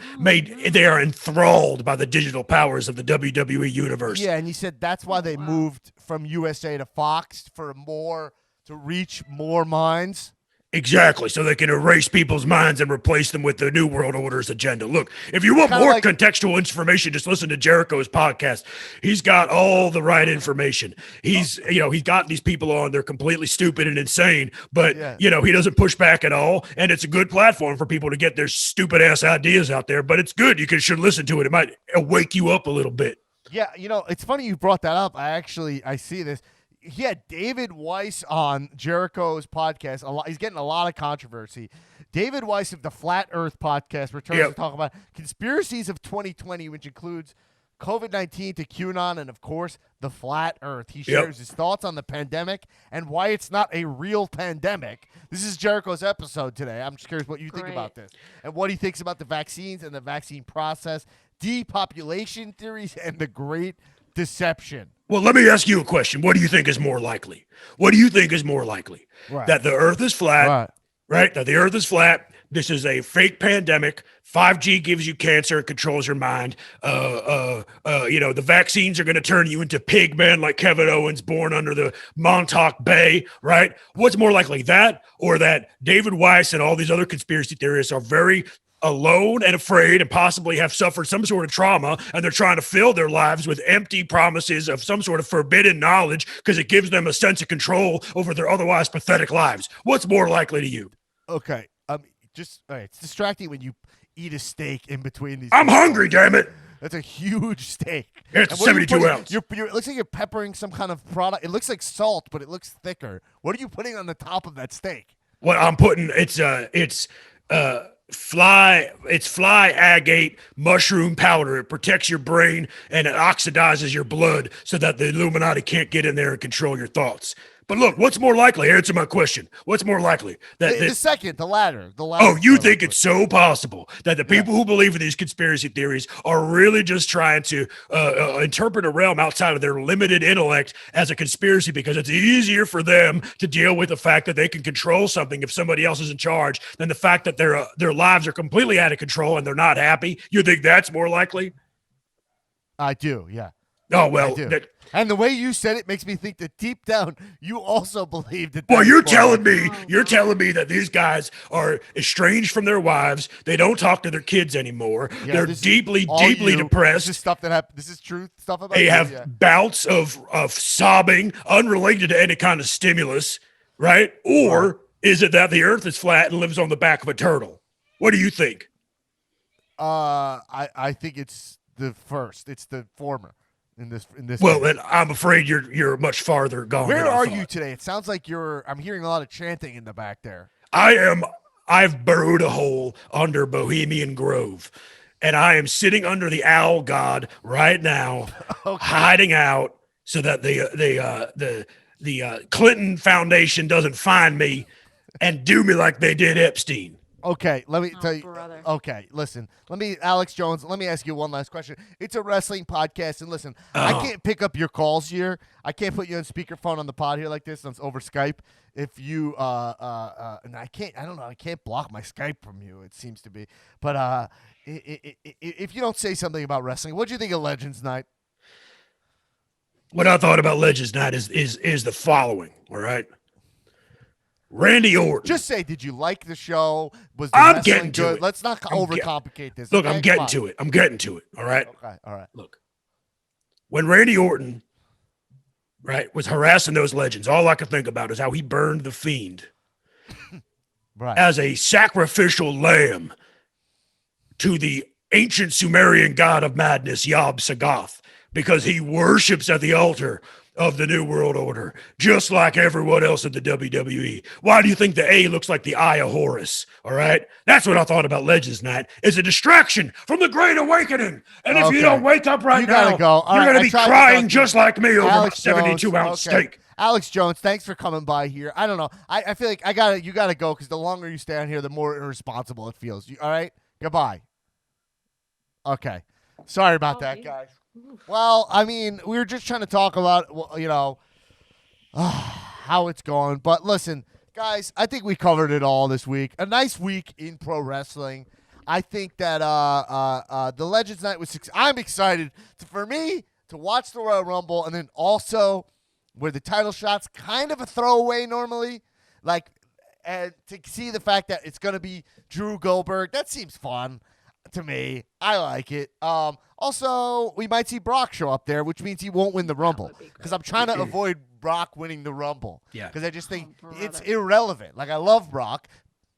Speaker 3: They are enthralled by the digital powers of the WWE universe.
Speaker 1: Yeah, and you said that's why they moved from USA to Fox to reach more minds.
Speaker 3: Exactly, so they can erase people's minds and replace them with the New World Order's agenda. Look, if you want more contextual information, just listen to Jericho's podcast. He's got all the right information. He's got these people on. They're completely stupid and insane, but, he doesn't push back at all, and it's a good platform for people to get their stupid-ass ideas out there, but it's good. You should listen to it. It might wake you up a little bit.
Speaker 1: Yeah, it's funny you brought that up. I see this. He had David Weiss on Jericho's podcast. He's getting a lot of controversy. David Weiss of the Flat Earth podcast returns to talk about conspiracies of 2020, which includes COVID-19 to QAnon and, of course, the Flat Earth. He shares his thoughts on the pandemic and why it's not a real pandemic. This is Jericho's episode today. I'm just curious what you think about this and what he thinks about the vaccines and the vaccine process, depopulation theories, and the Great Deception.
Speaker 3: Well, let me ask you a question. What do you think is more likely? What do you think is more likely?
Speaker 1: Right.
Speaker 3: That the earth is flat, right? That the earth is flat. This is a fake pandemic. 5G gives you cancer and controls your mind. The vaccines are going to turn you into pig men like Kevin Owens, born under the Montauk Bay, right? What's more likely, that or that David Weiss and all these other conspiracy theorists are very alone and afraid and possibly have suffered some sort of trauma, and they're trying to fill their lives with empty promises of some sort of forbidden knowledge because it gives them a sense of control over their otherwise pathetic lives? What's more likely to you?
Speaker 1: Okay. It's distracting when you eat a steak in between these.
Speaker 3: I'm hungry, damn it.
Speaker 1: That's a huge steak.
Speaker 3: Yeah, it's 72 ounce.
Speaker 1: It looks like you're peppering some kind of product. It looks like salt, but it looks thicker. What are you putting on the top of that steak?
Speaker 3: What I'm putting, it's fly agate mushroom powder. It protects your brain and it oxidizes your blood so that the Illuminati can't get in there and control your thoughts. But look, what's more likely? Answer my question. What's more likely?
Speaker 1: The latter.
Speaker 3: Oh, you think it's so possible that the people who believe in these conspiracy theories are really just trying to interpret a realm outside of their limited intellect as a conspiracy because it's easier for them to deal with the fact that they can control something if somebody else is in charge than the fact that their lives are completely out of control and they're not happy? You think that's more likely?
Speaker 1: I do, yeah.
Speaker 8: Oh
Speaker 1: I
Speaker 8: well,
Speaker 1: do.
Speaker 8: that,
Speaker 1: And the way you said it makes me think that deep down you also believe that.
Speaker 8: well,
Speaker 1: that's
Speaker 8: you're
Speaker 1: bull.
Speaker 8: telling me that these guys are estranged from their wives. They don't talk to their kids anymore.
Speaker 1: Yeah,
Speaker 8: They're
Speaker 1: this is
Speaker 8: deeply,
Speaker 1: all
Speaker 8: deeply
Speaker 1: you.
Speaker 8: depressed.
Speaker 1: This is stuff that happened. This is true stuff about
Speaker 8: They
Speaker 1: you.
Speaker 8: have
Speaker 1: Yeah.
Speaker 8: bouts of sobbing unrelated to any kind of stimulus, right? Or is it that the earth is flat and lives on the back of a turtle? What do you think?
Speaker 1: I think it's the first. It's the former in this.
Speaker 8: Well,
Speaker 1: case.
Speaker 8: then I'm afraid you're much farther gone.
Speaker 1: Where
Speaker 8: than I
Speaker 1: are
Speaker 8: thought.
Speaker 1: you today? It sounds like you're. I'm hearing a lot of chanting in the back there.
Speaker 8: I've burrowed a hole under Bohemian Grove, and I am sitting under the owl god right now, hiding out so that the Clinton Foundation doesn't find me and do me like they did Epstein.
Speaker 1: Okay, let me tell you.
Speaker 2: brother.
Speaker 1: Okay, listen. Alex Jones. Let me ask you one last question. It's a wrestling podcast, and listen, I can't pick up your calls here. I can't put you on speakerphone on the pod here like this. It's over Skype. If you and I can't. I don't know. I can't block my Skype from you. It seems to be. But if you don't say something about wrestling, what do you think of Legends Night?
Speaker 8: What I thought about Legends Night is the following. All right, Randy Orton.
Speaker 1: Just say, did you like the show? Was the
Speaker 8: I'm
Speaker 1: wrestling
Speaker 8: getting to
Speaker 1: good?
Speaker 8: it.
Speaker 1: Let's not
Speaker 8: I'm
Speaker 1: overcomplicate this.
Speaker 8: Look,
Speaker 1: okay?
Speaker 8: I'm getting
Speaker 1: Come
Speaker 8: to it. I'm getting to it. All right.
Speaker 1: on. Okay, all right.
Speaker 8: Look, when Randy Orton, right, was harassing those legends, all I could think about is how he burned the Fiend
Speaker 1: Right.
Speaker 8: as a sacrificial lamb to the ancient Sumerian god of madness, Yab Sagoth, because he worships at the altar of the New World Order, just like everyone else in the WWE. Why do you think the A looks like the Eye of Horus? All right? That's what I thought about Legends Night. It's a distraction from the Great Awakening. And if
Speaker 1: Okay.
Speaker 8: you don't wake up right
Speaker 1: You gotta
Speaker 8: now,
Speaker 1: go. All
Speaker 8: you're
Speaker 1: right,
Speaker 8: going
Speaker 1: I
Speaker 8: to be
Speaker 1: tried to
Speaker 8: crying
Speaker 1: talk to
Speaker 8: just like me over
Speaker 1: Alex
Speaker 8: my
Speaker 1: Jones,
Speaker 8: 72-ounce
Speaker 1: okay.
Speaker 8: steak.
Speaker 1: Alex Jones, thanks for coming by here. I don't know. I feel like you gotta go because the longer you stay on here, the more irresponsible it feels. All right? Goodbye. Okay. Sorry about that,
Speaker 2: Sorry.
Speaker 1: guys. Well, I mean, we were just trying to talk about, well, you know, how it's going. But listen, guys, I think we covered it all this week. A nice week in pro wrestling. I think that the Legends Night was. I'm excited for me to watch the Royal Rumble, and then also where the title shot's kind of a throwaway normally, like, and to see the fact that it's gonna be Drew Goldberg. That seems fun to me. I like it. Also, we might see Brock show up there, which means he won't win the Rumble
Speaker 2: would be great.
Speaker 1: because I'm trying to avoid Brock winning the Rumble.
Speaker 8: Yeah.
Speaker 1: Because I just think
Speaker 2: Oh,
Speaker 1: it's
Speaker 2: brother.
Speaker 1: irrelevant. Like, I love Brock.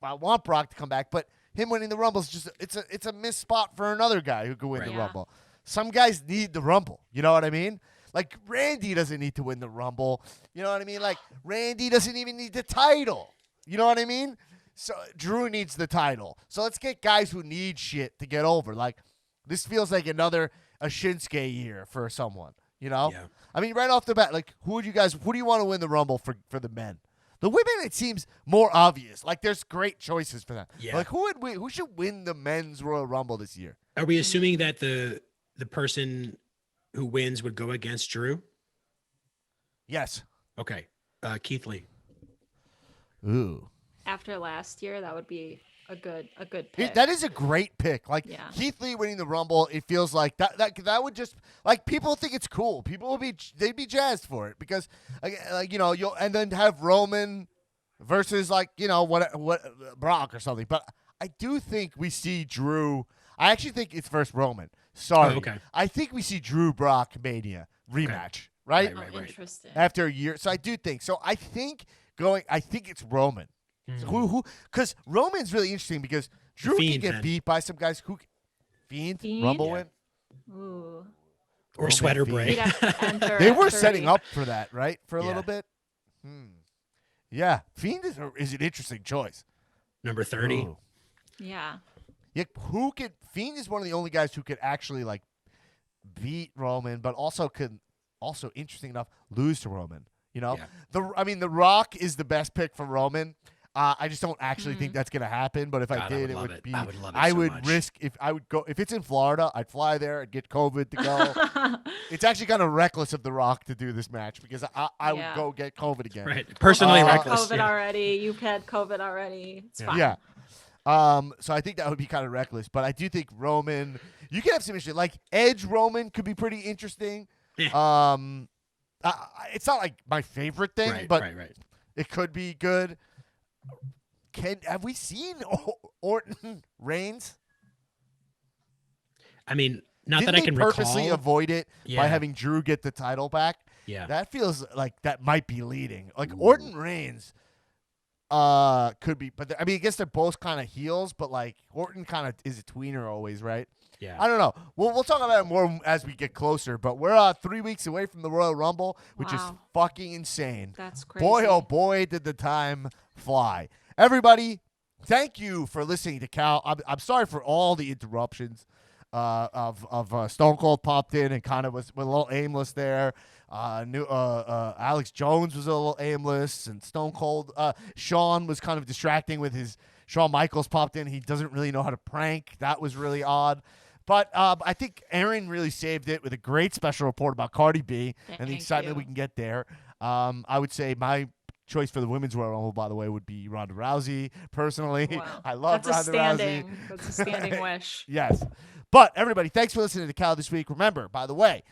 Speaker 1: I want Brock to come back, but him winning the Rumble is just it's a missed spot for another guy who could win the
Speaker 2: Yeah.
Speaker 1: Rumble. Some guys need the Rumble. You know what I mean? Like, Randy doesn't need to win the Rumble. You know what I mean? Like, Randy doesn't even need the title. You know what I mean? So Drew needs the title. So let's get guys who need shit to get over. Like, this feels like another a Shinsuke year for someone. You know?
Speaker 8: Yeah.
Speaker 1: I mean, right off the bat, like, who do you want to win the Rumble for the men? The women, it seems more obvious. Like, there's great choices for that.
Speaker 3: Yeah.
Speaker 1: Like, who should win the men's Royal Rumble this year?
Speaker 3: Are we assuming that the person who wins would go against Drew?
Speaker 1: Yes.
Speaker 3: Okay. Keith Lee.
Speaker 1: Ooh.
Speaker 2: After last year, that would be a good
Speaker 1: It-
Speaker 2: pick.
Speaker 1: that is a great pick. Like,
Speaker 2: Yeah.
Speaker 1: Keith Lee winning the Rumble, it feels like that would just, like, people think it's cool. People they'd be jazzed for it because, like, you know, you'll, and then have Roman versus, like, you know, what Brock or something. But I do think we see Drew. I actually think it's versus Roman. Sorry.
Speaker 3: Oh, okay.
Speaker 1: I think we see Drew Brock Mania rematch, right?
Speaker 3: Right,
Speaker 2: Oh,
Speaker 3: right.
Speaker 2: interesting.
Speaker 1: After a year. So I do think. So I think it's Roman. So who? Because Roman's really interesting because Drew can
Speaker 3: Fiend,
Speaker 1: get
Speaker 3: man.
Speaker 1: beat by some guys who Fiend?
Speaker 2: Fiend?
Speaker 1: Rumble
Speaker 3: Yeah.
Speaker 1: win.
Speaker 2: Ooh.
Speaker 3: Or Sweater
Speaker 1: Fiend.
Speaker 3: Bray.
Speaker 2: He'd have to enter
Speaker 1: They
Speaker 2: at
Speaker 1: were
Speaker 2: 30.
Speaker 1: setting up for that, right? For a
Speaker 3: Yeah.
Speaker 1: little bit. Yeah, Fiend is an interesting choice.
Speaker 3: Number 30.
Speaker 1: Ooh.
Speaker 2: Yeah.
Speaker 1: Yeah, Fiend is one of the only guys who could actually, like, beat Roman, but also interesting enough, lose to Roman. You know,
Speaker 3: Yeah.
Speaker 1: The Rock is the best pick for Roman. I just don't actually think that's gonna happen. But if I
Speaker 3: God, I
Speaker 1: did,
Speaker 3: would
Speaker 1: it
Speaker 3: love
Speaker 1: would
Speaker 3: it.
Speaker 1: be.
Speaker 3: I would love it
Speaker 1: I
Speaker 3: so
Speaker 1: would
Speaker 3: much.
Speaker 1: risk if it's in Florida, I'd fly there. I'd get COVID to go. It's actually kind of reckless of The Rock to do this match because I would
Speaker 2: Yeah.
Speaker 1: go get COVID again.
Speaker 3: Right. Personally
Speaker 1: Uh,
Speaker 3: reckless.
Speaker 2: COVID
Speaker 3: yeah.
Speaker 2: already. You've had COVID already. It's fine.
Speaker 1: Yeah. So I think that would be kind of reckless, but I do think Roman. You can have some issue like Edge Roman could be pretty interesting. It's not like my favorite thing,
Speaker 3: Right,
Speaker 1: but
Speaker 3: right.
Speaker 1: it could be good. Have we seen Orton Reigns?
Speaker 3: I mean, not
Speaker 1: Didn't
Speaker 3: that I
Speaker 1: they
Speaker 3: can
Speaker 1: purposely
Speaker 3: recall.
Speaker 1: avoid it by
Speaker 3: Yeah.
Speaker 1: having Drew get the title back?
Speaker 3: Yeah.
Speaker 1: That feels like that might be leading. Like Orton Reigns could be, but I mean, I guess they're both kind of heels, but like Orton kind of is a tweener always, right?
Speaker 3: Yeah.
Speaker 1: I don't know. We'll talk about it more as we get closer, but we're 3 weeks away from the Royal Rumble, which is
Speaker 2: Wow.
Speaker 1: fucking insane.
Speaker 2: That's crazy.
Speaker 1: Boy, oh boy, did the time fly. Everybody, thank you for listening to Cal. I'm sorry for all the interruptions of Stone Cold popped in and kind of was a little aimless there. Alex Jones was a little aimless, and Stone Cold. Shawn was kind of distracting with his. Shawn Michaels popped in. He doesn't really know how to prank. That was really odd. But I think Aaron really saved it with a great special report about Cardi B and the
Speaker 2: Thank
Speaker 1: excitement
Speaker 2: you.
Speaker 1: we can get there. I would say my choice for the Women's Royal Rumble, by the way, would be Ronda Rousey, personally.
Speaker 2: Wow.
Speaker 1: I love
Speaker 2: That's
Speaker 1: Ronda Rousey.
Speaker 2: That's a standing wish.
Speaker 1: Yes. But, everybody, thanks for listening to Cal this week. Remember, by the way,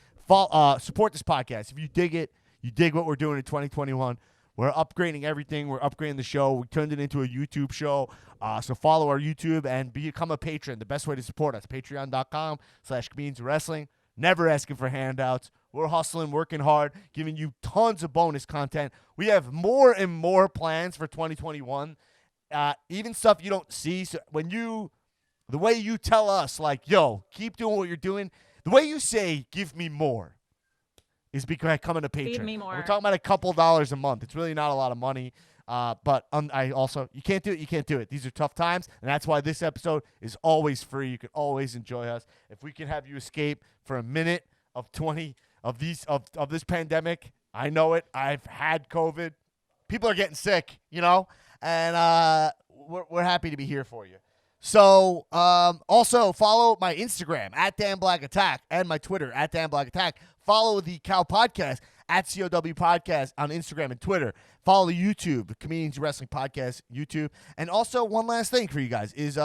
Speaker 1: support this podcast. If you dig it, you dig what we're doing in 2021, we're upgrading everything. We're upgrading the show. We turned it into a YouTube show. So follow our YouTube and become a patron. The best way to support us, patreon.com/comedianswrestling. Never asking for handouts. We're hustling, working hard, giving you tons of bonus content. We have more and more plans for 2021. Even stuff you don't see. So the way you tell us, like, yo, keep doing what you're doing, the way you say, give me more, is because coming to Patreon.
Speaker 2: Feed me more.
Speaker 1: We're talking about a couple dollars a month. It's really not a lot of money. But I also, you can't do it. You can't do it. These are tough times, and that's why this episode is always free. You can always enjoy us. If we can have you escape for a minute of 20 of this pandemic, I know it. I've had COVID. People are getting sick, and we're happy to be here for you. So, also follow my Instagram @DanBlackAttack and my Twitter @DanBlackAttack. Follow the Cow Podcast @COW Podcast on Instagram and Twitter. Follow the YouTube, the Comedians Wrestling Podcast YouTube. And also, one last thing for you guys is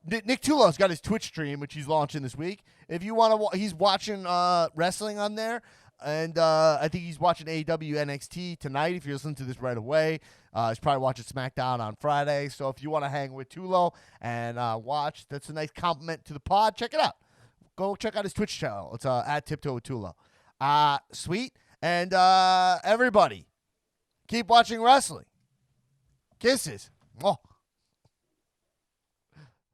Speaker 1: Nick Tulo's got his Twitch stream, which he's launching this week. If you want to, he's watching wrestling on there. And I think he's watching AEW NXT tonight. If you're listening to this right away, he's probably watching SmackDown on Friday. So if you want to hang with Tulo and watch, that's a nice compliment to the pod. Check it out. Go check out his Twitch channel. It's @Tiptoe with Tulo. Sweet. And everybody, keep watching wrestling. Kisses. Oh.